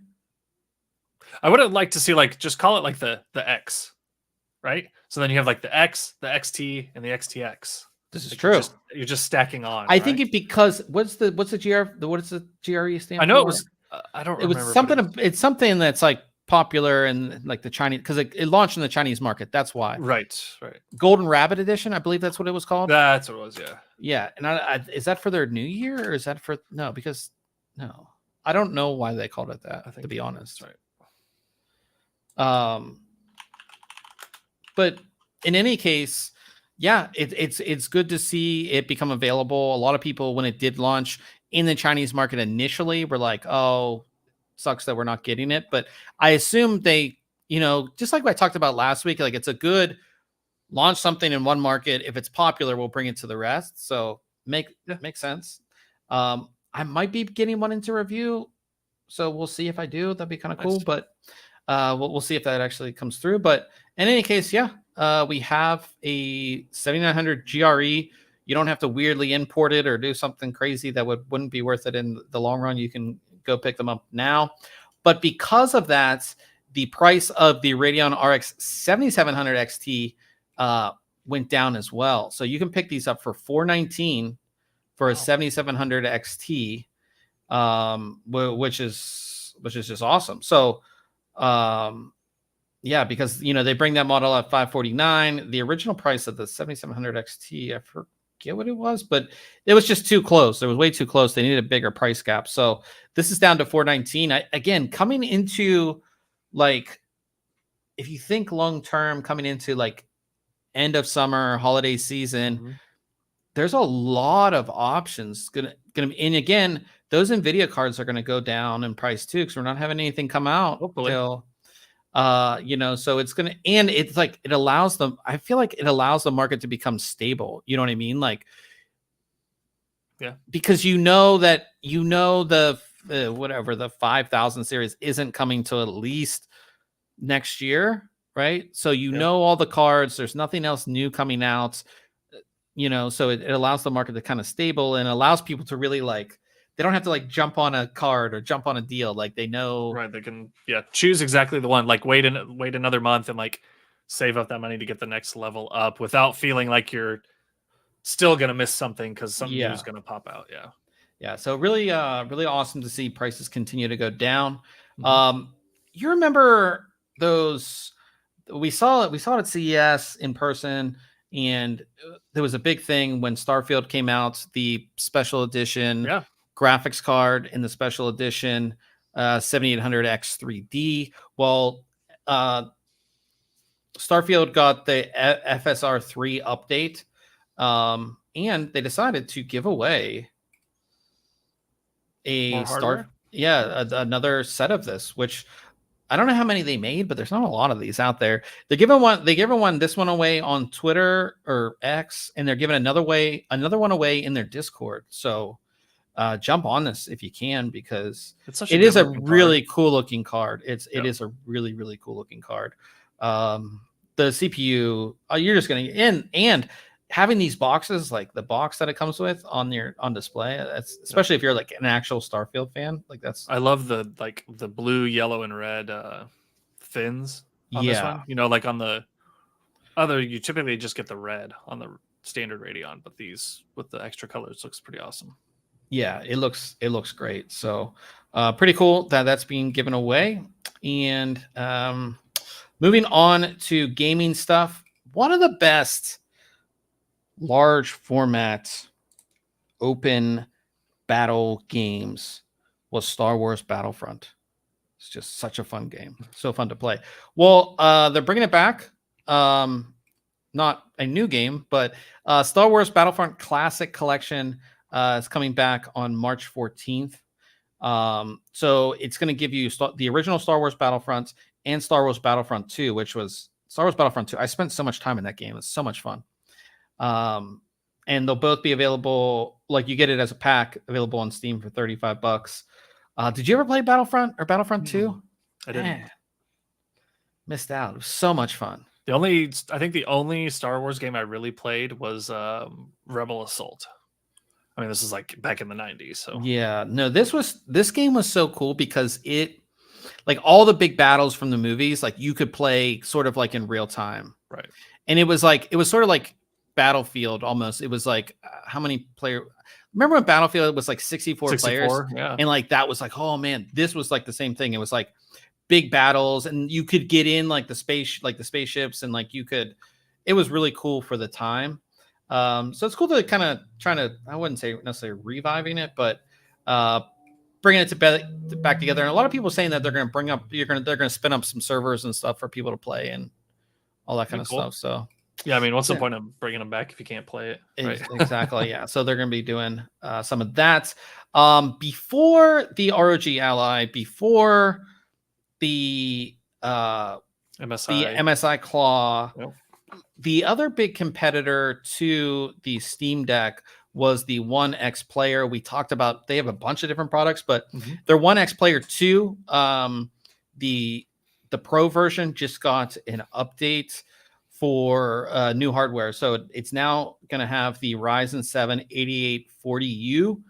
I would have liked to see, like, just call it like the X, right? So then you have like the X, the XT, and the XTX. This is true. You're just stacking on. I think because what does the GRE stand for? I know it was. I don't remember. It was something. It's something that's like popular in like the Chinese, because it launched in the Chinese market. That's why. Right. Golden Rabbit Edition, I believe that's what it was called. That's what it was. Yeah. Yeah, and is that for their new year, or is that for no? Because I don't know why they called it that. To be honest, right. But in any case, yeah, it's good to see it become available. A lot of people, when it did launch in the Chinese market initially, were like, "Oh, sucks that we're not getting it." But I assume they, just like I talked about last week, like it's a good launch something in one market. If it's popular, we'll bring it to the rest. So makes sense. I might be getting one into review, so we'll see if I do. That'd be kind of cool. But we'll see if that actually comes through. But in any case, yeah, we have a 7900 GRE. You don't have to weirdly import it or do something crazy that wouldn't be worth it in the long run. You can go pick them up now. But because of that, the price of the Radeon RX 7700 XT went down as well. So you can pick these up for $419 for a 7700 XT, which is just awesome. So yeah, because they bring that model at $549. The original price of the 7700 XT, I forget what it was, but it was just too close. It was way too close. They needed a bigger price gap. So this is down to $419. Again, coming into like, if you think long term, coming into like end of summer, holiday season, there's a lot of options gonna and again, those NVIDIA cards are gonna go down in price too, because we're not having anything come out till so it's gonna, and it's like it allows them, I feel like it allows the market to become stable. You know what I mean? Like, yeah, because that the whatever the 5000 series isn't coming to at least next year, right? So all the cards, there's nothing else new coming out, so it allows the market to kind of stable and allows people to really like, they don't have to like jump on a card or jump on a deal. Like they know, right? They can choose exactly the one. Like wait another month and like save up that money to get the next level up without feeling like you're still gonna miss something because something new is gonna pop out. Yeah. So really, really awesome to see prices continue to go down. You remember those? We saw it at CES in person. And there was a big thing when Starfield came out, the special edition graphics card in the special edition 7800X3D. Well, Starfield got the FSR3 update, and they decided to give away another set of this, which I don't know how many they made, but there's not a lot of these out there. They're giving this one away on Twitter or X, and they're giving another one away in their Discord. So jump on this if you can, because it is a really cool looking card. It is a really, really cool looking card. The CPU, you're just gonna and having these boxes, like the box that it comes with on display, that's especially if you're like an actual Starfield fan, like that's. I love the blue, yellow, and red fins on this one. Like on the other, you typically just get the red on the standard Radeon, but these with the extra colors looks pretty awesome. Yeah, it looks great. So pretty cool that's being given away. And moving on to gaming stuff, one of the best large format open battle games was Star Wars Battlefront. It's just such a fun game. So fun to play. Well, they're bringing it back. Not a new game, but Star Wars Battlefront Classic Collection is coming back on March 14th. So it's going to give you the original Star Wars Battlefront and Star Wars Battlefront 2, which was Star Wars Battlefront 2. I spent so much time in that game. It's so much fun. And they'll both be available, like you get it as a pack, available on Steam for $35. Did you ever play Battlefront or Battlefront 2? I didn't. Missed out. It was so much fun. I think the only Star Wars game I really played was Rebel Assault. I mean, this is like back in the 90s. So yeah, no, this game was so cool because it, like all the big battles from the movies, like you could play sort of like in real time. Right. And it was sort of like Battlefield almost. It was like how many players? Remember when Battlefield was like 64 players? Yeah. And like that was like, oh man, this was like the same thing. It was like big battles, and you could get in like the spaceships, and like it was really cool for the time. So it's cool to kind of trying to, I wouldn't say necessarily reviving it, but bringing it back together. And a lot of people saying that they're going to they're going to spin up some servers and stuff for people to play and all that kind of stuff. So yeah, I mean, what's the point of bringing them back if you can't play it? Right? Exactly. Yeah. So they're going to be doing some of that before the ROG Ally, before the MSI Claw. Yep. The other big competitor to the Steam Deck was the One X Player. We talked about, they have a bunch of different products, but their One X Player 2, the Pro version just got an update for new hardware. So it's now going to have the Ryzen 7 8840U.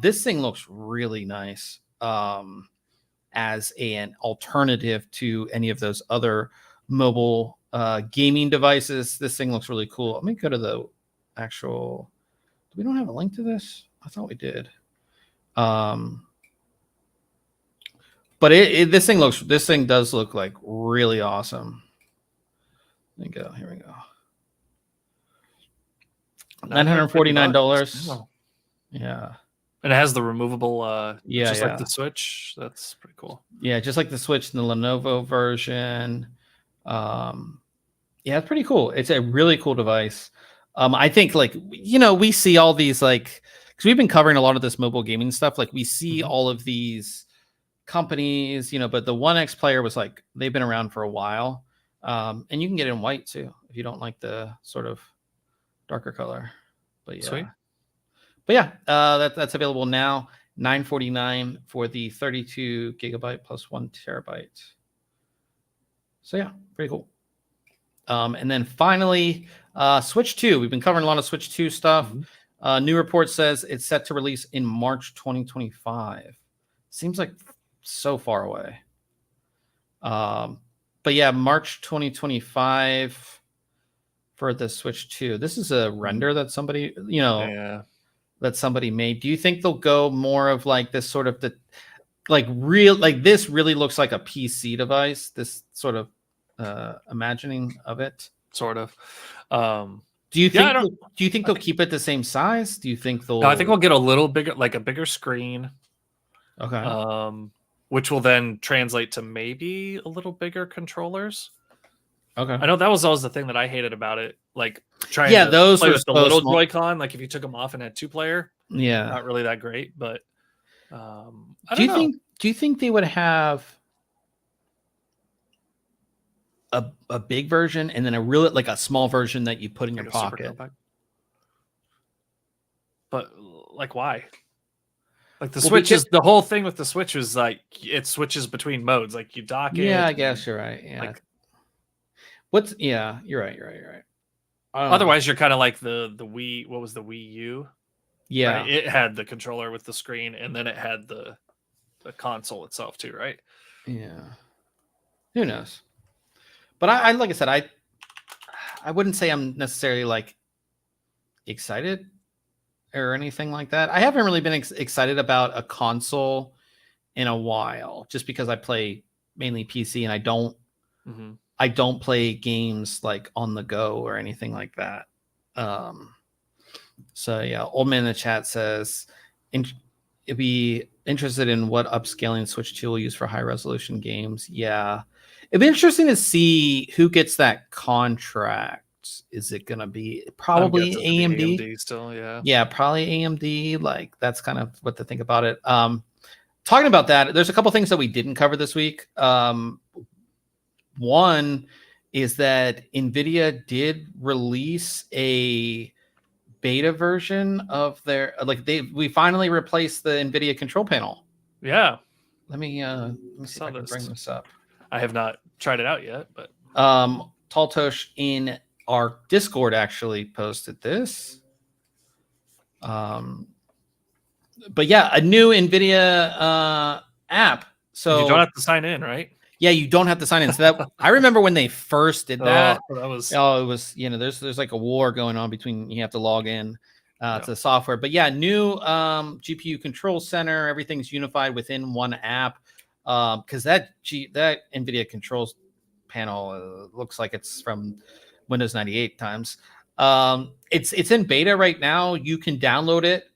This thing looks really nice as an alternative to any of those other mobile gaming devices. This thing looks really cool. Let me go to the actual, we don't have a link to this? I thought we did. But this thing does look like really awesome. Let me go. Here we go. $949. Yeah. And it has the removable, just like the Switch. That's pretty cool. Yeah, just like the Switch and the Lenovo version. Yeah, it's pretty cool. It's a really cool device. I think, like, we see all these, like, because we've been covering a lot of this mobile gaming stuff. Like, we see all of these companies, but the One X Player was like, they've been around for a while. And you can get it in white too if you don't like the sort of darker color. But yeah. Sweet. But yeah, that's available now. $949 for the 32 gigabyte plus 1 terabyte. So yeah, pretty cool. And then finally, Switch 2. We've been covering a lot of Switch 2 stuff. New report says it's set to release in March 2025. Seems like so far away. But yeah, March 2025 for the Switch 2. This is a render that somebody, that somebody made. Do you think they'll go more of like this sort of this really looks like a PC device, this sort of imagining of it? Sort of. Do you think they'll keep it the same size? Do you think they'll? No, I think we'll get a little bigger, like a bigger screen. Okay. Which will then translate to maybe a little bigger controllers. Okay. I know that was always the thing that I hated about it. Like trying to play with the little Joy-Con, like if you took them off and had 2-player, not really that great. But I don't know. Do you think they would have a big version and then a small version that you put in your pocket? But like, why? Like the Switch is the whole thing with the Switch was like it switches between modes. Like you dock it. Yeah, I guess you're right. Yeah. You're right. Otherwise, you're kind of like the Wii. What was the Wii U? Yeah, right? It had the controller with the screen, and then it had the console itself too, right? Yeah. Who knows? But I like I said, I wouldn't say I'm necessarily like excited or anything like that. I haven't really been excited about a console in a while, just because I play mainly PC and I don't play games like on the go or anything like that. So yeah, Old Man in the chat says it'd be interested in what upscaling Switch 2 will use for high resolution games. Yeah, it'd be interesting to see who gets that contract. Is it going to be probably AMD? AMD still, yeah. Yeah, probably AMD. Like, that's kind of what to think about it. Talking about that, there's a couple things that we didn't cover this week. One is that NVIDIA did release a beta version of their, we finally replaced the NVIDIA control panel. Yeah. Let me see if I can bring this up. I have not tried it out yet, but Taltosh in our Discord actually posted this. But yeah, a new NVIDIA app. So you don't have to sign in, right? Yeah, you don't have to sign in. So that I remember when they first did that. It was there's like a war going on between you have to log in to the software. But yeah, new GPU control center, everything's unified within one app. Because that NVIDIA controls panel looks like it's from Windows 98 times. It's in beta right now. You can download it.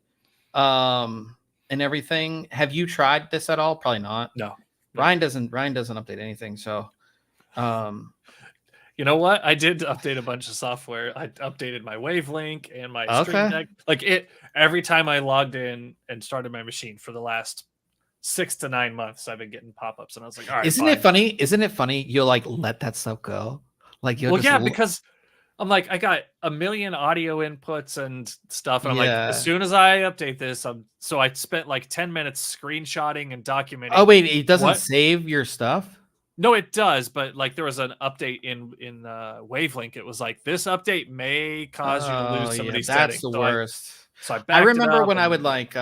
and everything. Have you tried this at all? Probably not. No. Ryan doesn't update anything. So, you know what? I did update a bunch of software. I updated my Wavelink and my Stream Deck. Like every time I logged in and started my machine for the last 6 to 9 months, I've been getting pop-ups, and I was like, all right, isn't it funny? Isn't it funny? You'll like let that stuff go. Like, well, yeah, because I'm like, I got a million audio inputs and stuff, and I'm like, as soon as I update this, so I spent like 10 minutes screenshotting and documenting. Oh wait, it doesn't save your stuff? No, it does, but like there was an update in Wavelink. It was like, this update may cause you to lose some of these settings. That's the worst. So I remember when I would like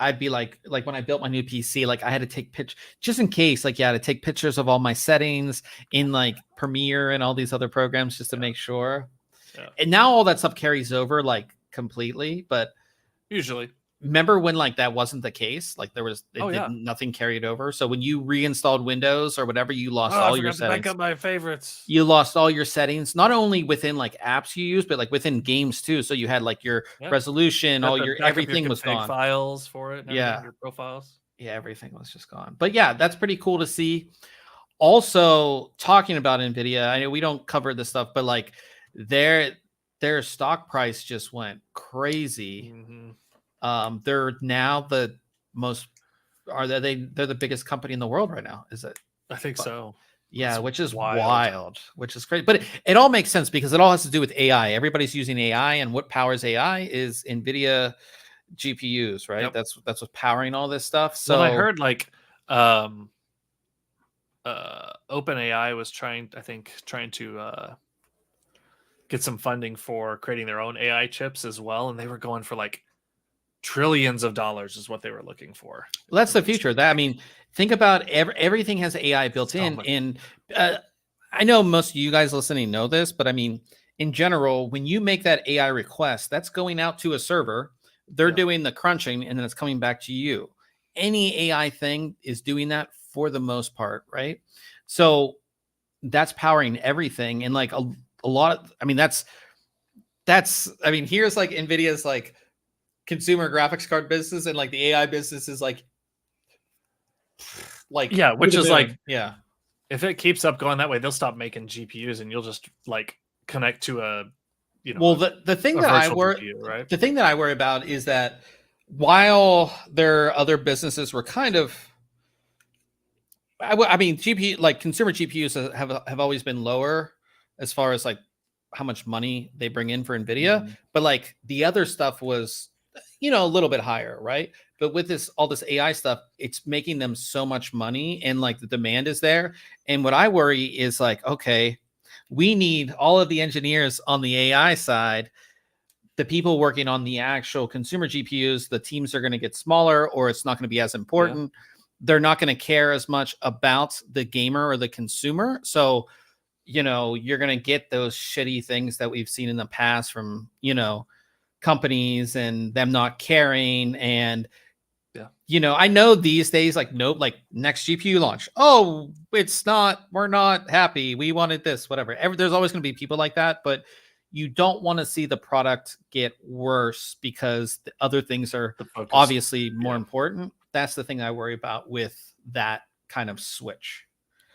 I'd be like when I built my new PC, like I had to take pictures just in case, like, to take pictures of all my settings in like Premiere and all these other programs just to make sure. Yeah. And now all that stuff carries over like completely, but usually. Remember when like that wasn't the case? Like there was nothing carried over. So when you reinstalled Windows or whatever, you lost all your settings. Back up my favorites. You lost all your settings, not only within like apps you use, but like within games too. So you had like your resolution, all your everything was gone. Files for it. Your profiles. Yeah, everything was just gone. But yeah, that's pretty cool to see. Also, talking about NVIDIA, I know we don't cover this stuff, but like their stock price just went crazy. Mm-hmm. They're now they're the biggest company in the world right now, is it? I think so. Yeah, which is wild, which is great. But it all makes sense because it all has to do with AI. Everybody's using AI, and what powers AI is NVIDIA GPUs, right? Yep. That's what's powering all this stuff. So I heard like OpenAI was trying to get some funding for creating their own AI chips as well, and they were going for like trillions of dollars is what they were looking for. Well, that's the future. That, I mean, think about everything has AI built in. And I know most of you guys listening know this, but I mean, in general, when you make that AI request, that's going out to a server. They're doing the crunching, and then it's coming back to you. Any AI thing is doing that for the most part, right? So that's powering everything. And like a lot of, I mean, that's, I mean, here's like NVIDIA's like consumer graphics card business, and like the AI business is like which is like, if it keeps up going that way, they'll stop making GPUs, and you'll just like connect to a, the thing that I worry, right? The thing that I worry about is that while their other businesses were kind of, I mean, GPU, like consumer GPUs have always been lower as far as like how much money they bring in for NVIDIA, but like the other stuff was, a little bit higher, right? But with all this AI stuff, it's making them so much money, and like the demand is there. And what I worry is like, okay, we need all of the engineers on the AI side, the people working on the actual consumer GPUs, the teams are going to get smaller, or it's not going to be as important. They're not going to care as much about the gamer or the consumer. So, you're going to get those shitty things that we've seen in the past from, companies and them not caring. And I know these days, like, nope, like next GPU launch, we're not happy, we wanted this, whatever. There's always going to be people like that, but you don't want to see the product get worse because the other things are obviously more important. That's the thing I worry about with that kind of switch.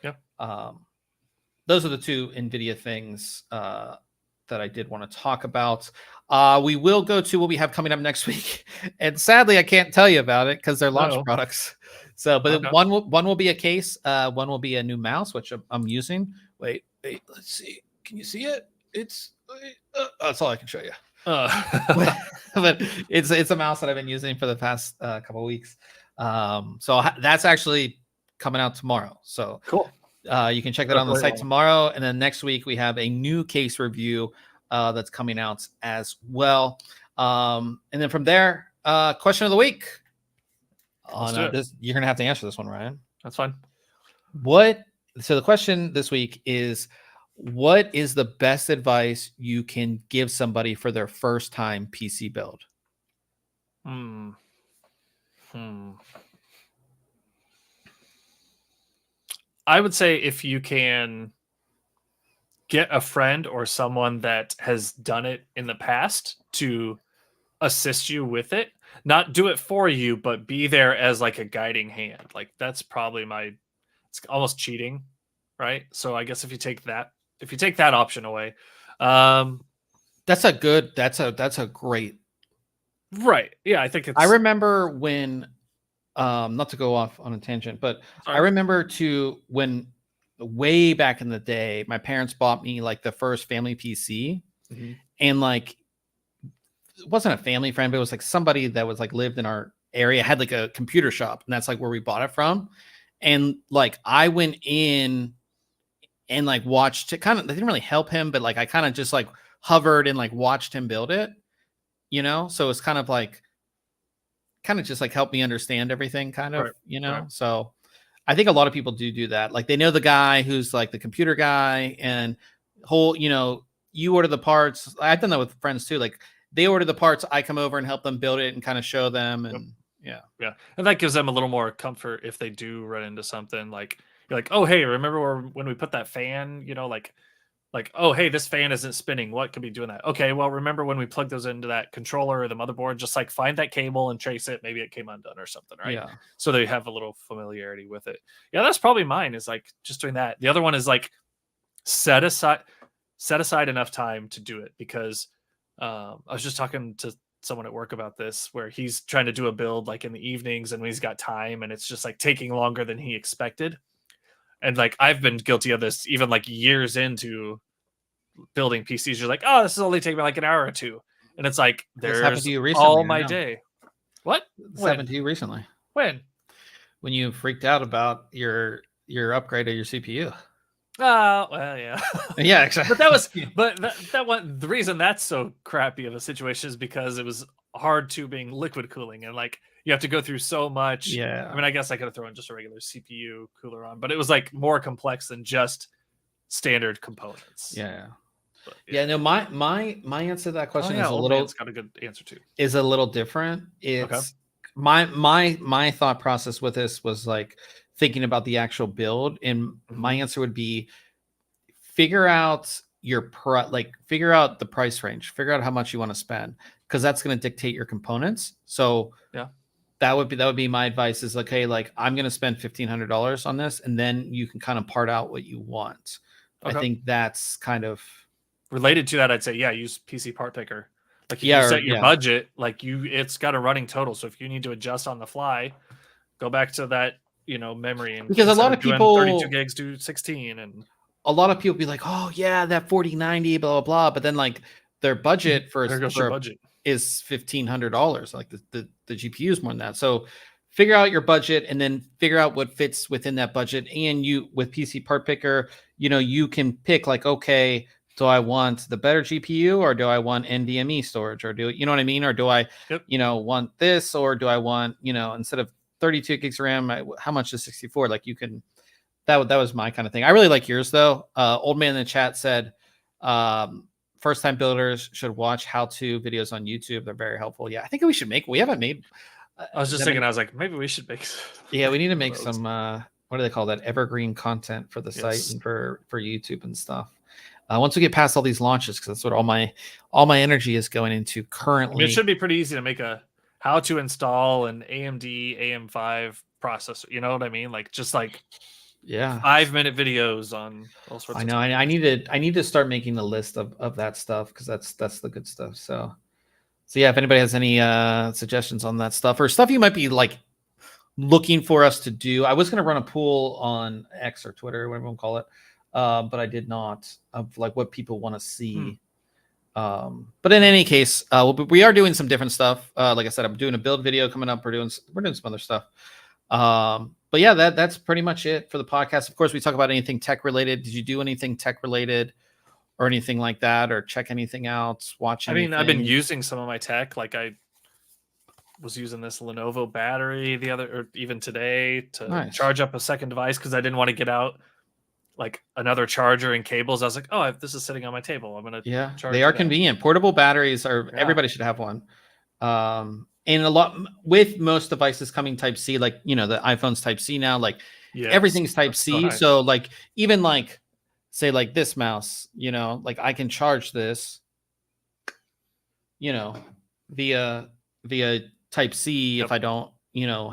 Those are the two NVIDIA things that I did want to talk about. We will go to what we have coming up next week, and sadly, I can't tell you about it because they're launch products. So, but one will be a case. One will be a new mouse, which I'm using. Wait, let's see. Can you see it? That's all I can show you. But it's a mouse that I've been using for the past couple of weeks. So that's actually coming out tomorrow. So cool. You can check that on the site tomorrow. And then next week we have a new case review that's coming out as well. And then from there, question of the week. You're going to have to answer this one, Ryan. That's fine. So the question this week is, what is the best advice you can give somebody for their first time PC build? I would say if you can get a friend or someone that has done it in the past to assist you with it, not do it for you, but be there as like a guiding hand. Like that's probably it's almost cheating, right? So I guess if you take that option away, that's a great. Right. Yeah, I think it's. I remember when, not to go off on a tangent, but I remember when way back in the day, my parents bought me like the first family PC, and like it wasn't a family friend, but it was like somebody that was like lived in our area, had like a computer shop, and that's like where we bought it from. And like I went in and like watched it. Kind of, they didn't really help him, but like I kind of just like hovered and like watched him build it, you know. So it's kind of just like helped me understand everything, kind of, you know. Right. So I think a lot of people do that. Like they know the guy who's like the computer guy, and you know, you order the parts. I've done that with friends too. Like they order the parts, I come over and help them build it and kind of show them, and yeah, and that gives them a little more comfort if they do run into something. Like you're like, oh hey, remember when we put that fan? You know, like oh hey, this fan isn't spinning. What could be doing that? Okay, well remember when we plugged those into that controller or the motherboard? Just like find that cable and trace it. Maybe it came undone or something, right? Yeah. So they have a little familiarity with it. Yeah, that's probably mine. Is like just doing that. The other one is like set aside enough time to do it, because I was just talking to someone at work about this, where he's trying to do a build like in the evenings and when he's got time, and it's just like taking longer than he expected. And like I've been guilty of this even like years into building PCs. You're like, oh, this is only taking me like an hour or two, and it's like there's all my day. What? This happened to you recently? When you freaked out about your upgrade of your CPU. Well, yeah. Yeah, exactly. But that one, the reason that's so crappy of a situation is because it was hard tubing liquid cooling, and like you have to go through so much. Yeah. I mean, I guess I could have thrown just a regular CPU cooler on, but it was like more complex than just standard components. Yeah. But, yeah. No, my answer to that question is a little. It's got a good answer too. Is a little different. It's my thought process with this was like thinking about the actual build, and my answer would be figure out figure out the price range, figure out how much you want to spend, because that's going to dictate your components. So yeah, that would be my advice, is like, hey, like I'm going to spend $1,500 on this, and then you can kind of part out what you want. I think that's kind of related to that. I'd say, yeah, use PC part picker. Like if you set your budget, like it's got a running total. So if you need to adjust on the fly, go back to that, you know, memory, and because a lot of people 32 gigs do 16, and a lot of people be like, oh yeah, that 4090 blah blah blah, but then like their budget budget is $1,500. Like the GPU is more than that. So figure out your budget and then figure out what fits within that budget. And you, with PC part picker, you know, you can pick like, okay, do I want the better GPU, or do I want NVMe storage, or you know what I mean? Or do I, you know, want this, or do I want, you know, instead of 32 gigs RAM, how much is 64? Like you can, that was my kind of thing. I really like yours though. Old man in the chat said, first time builders should watch how-to videos on YouTube. They're very helpful. Yeah, I think we haven't made. I was just thinking, I was like, maybe we should make. Yeah, we need to make some. What do they call that? Evergreen content for the site and for YouTube and stuff. Once we get past all these launches, because that's what all my energy is going into currently. I mean, it should be pretty easy to make a how to install an AMD AM5 processor. You know what I mean? Like just like 5-minute videos on all sorts. I know. I need to start making a list of that stuff, because that's the good stuff. So yeah, if anybody has any suggestions on that stuff, or stuff you might be like looking for us to do. I was going to run a poll on X or Twitter, whatever you want to call it, but I did not, of like what people want to see. But in any case, we are doing some different stuff. Like I said, I'm doing a build video coming up. We're doing some other stuff. But yeah, that's pretty much it for the podcast. Of course, we talk about anything tech related. Did you do anything tech related or anything like that, or check anything out? Watch anything? I mean, I've been using some of my tech. Like I was using this Lenovo battery even today to charge up a second device, because I didn't want to get out like another charger and cables. I was like, oh, this is sitting on my table, I'm gonna charge. They are convenient. Portable batteries are everybody should have one. And a lot with most devices coming Type C, like, you know, the iPhone's Type C now, like everything's Type C. So like even like say like this mouse, you know, like I can charge this, you know, via Type C if I don't,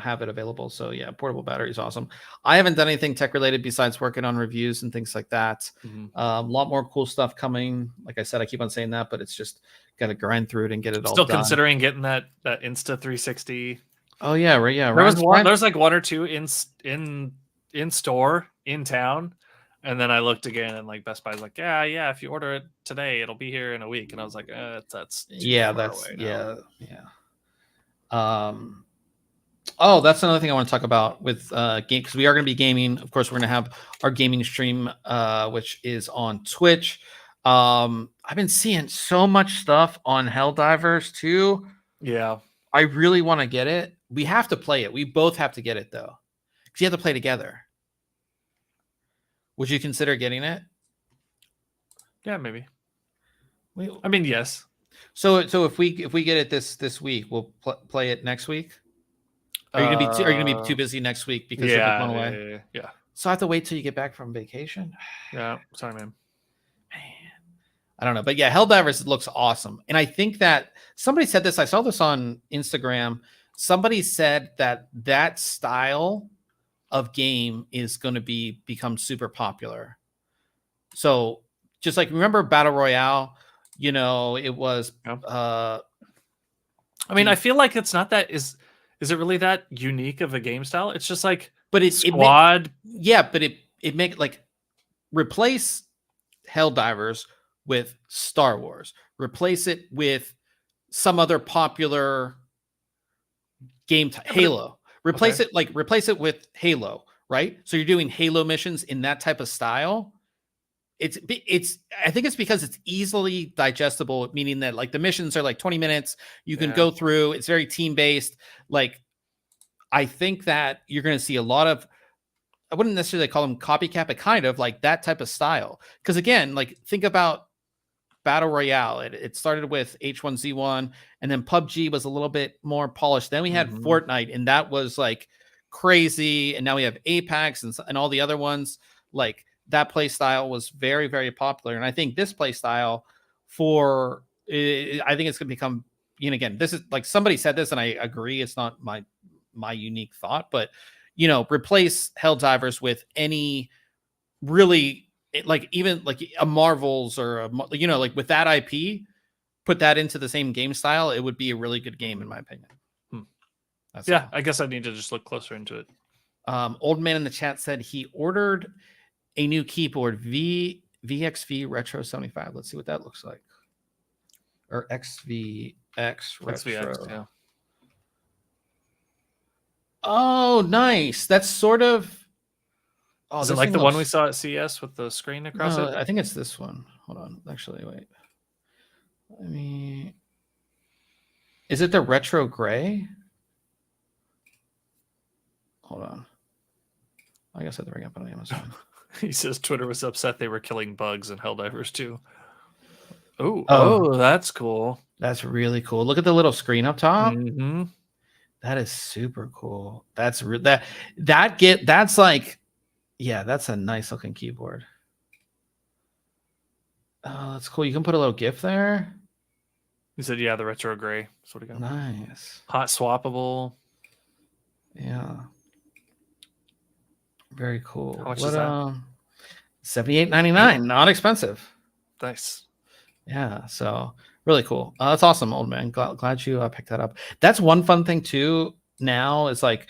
have it available. So yeah, portable battery is awesome. I haven't done anything tech related besides working on reviews and things like that. A lot more cool stuff coming. Like I said, I keep on saying that, but it's just got to grind through it and get it all done. Still considering getting that Insta 360. Oh yeah, right. Yeah, there's like one or two in store in town, and then I looked again, and like Best Buy's like, yeah, if you order it today, it'll be here in a week, and I was like, that's too far away now. Oh, that's another thing I want to talk about with game, because we are going to be gaming. Of course, we're going to have our gaming stream, which is on Twitch. I've been seeing so much stuff on Helldivers too. Yeah, I really want to get it. We have to play it. We both have to get it though, because you have to play together. Would you consider getting it? Yeah, maybe. I mean, yes. So if we get it this week, we'll play it next week. Are you gonna be too busy next week because you're going away? Yeah. So I have to wait till you get back from vacation. Yeah, sorry, man. I don't know, but yeah, Helldivers looks awesome, and I think that somebody said this. I saw this on Instagram. Somebody said that style of game is going to become super popular. So just like, remember Battle Royale? It was. I mean, I feel like it's not that is it really that unique of a game style? It's just like, but it's squad. But it make like replace Helldivers with Star Wars. Replace it with some other popular game type. Halo. Replace it with Halo, right? So you're doing Halo missions in that type of style. I think it's because it's easily digestible, meaning that like the missions are like 20 minutes. You can go through. It's very team based. Like, I think that you're going to see a lot of, I wouldn't necessarily call them copycat, but kind of like that type of style. Because again, like think about Battle Royale. It started with H1Z1, and then PUBG was a little bit more polished. Then we had Fortnite, and that was like crazy. And now we have Apex and all the other ones. Like, that play style was very, very popular. And I think this play style I think it's going to become, again, this is like somebody said this, and I agree. It's not my unique thought, but, replace Helldivers with any really, like, even like a Marvels or, like with that IP, put that into the same game style. It would be a really good game, in my opinion. Yeah, I guess I need to just look closer into it. Old Man in the chat said he ordered a new keyboard, VXV Retro 75. Let's see what that looks like. Or XVX Retro. XVX, yeah. Oh, nice. That's sort of. Oh, is it like the one we saw at CES with the screen across it? I think it's this one. Hold on. Actually, wait. Is it the retro gray? Hold on. I guess I have to bring up on Amazon. He says Twitter was upset they were killing bugs in Helldivers too. Oh, that's cool. That's really cool. Look at the little screen up top. Mm-hmm. That is super cool. That's like, yeah, that's a nice looking keyboard. Oh, that's cool. You can put a little GIF there. He said, yeah, the retro gray. That's what he got. Nice. Hot swappable. Yeah. Very cool. How much is that? $78.99. Not expensive. Nice. Yeah. So really cool. That's awesome, old man. Glad you picked that up. That's one fun thing too. Now is like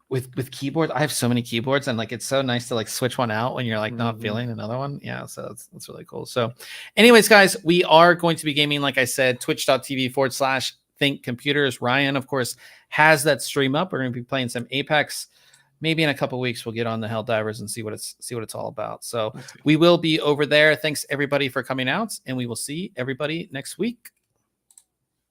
with keyboards. I have so many keyboards, and like it's so nice to like switch one out when you're like not feeling another one. Yeah. So that's really cool. So, anyways, guys, we are going to be gaming, like I said, twitch.tv/ThinkComputers. Ryan, of course, has that stream up. We're going to be playing some Apex. Maybe in a couple of weeks we'll get on the Helldivers and see what it's all about. So we will be over there. Thanks everybody for coming out, and we will see everybody next week.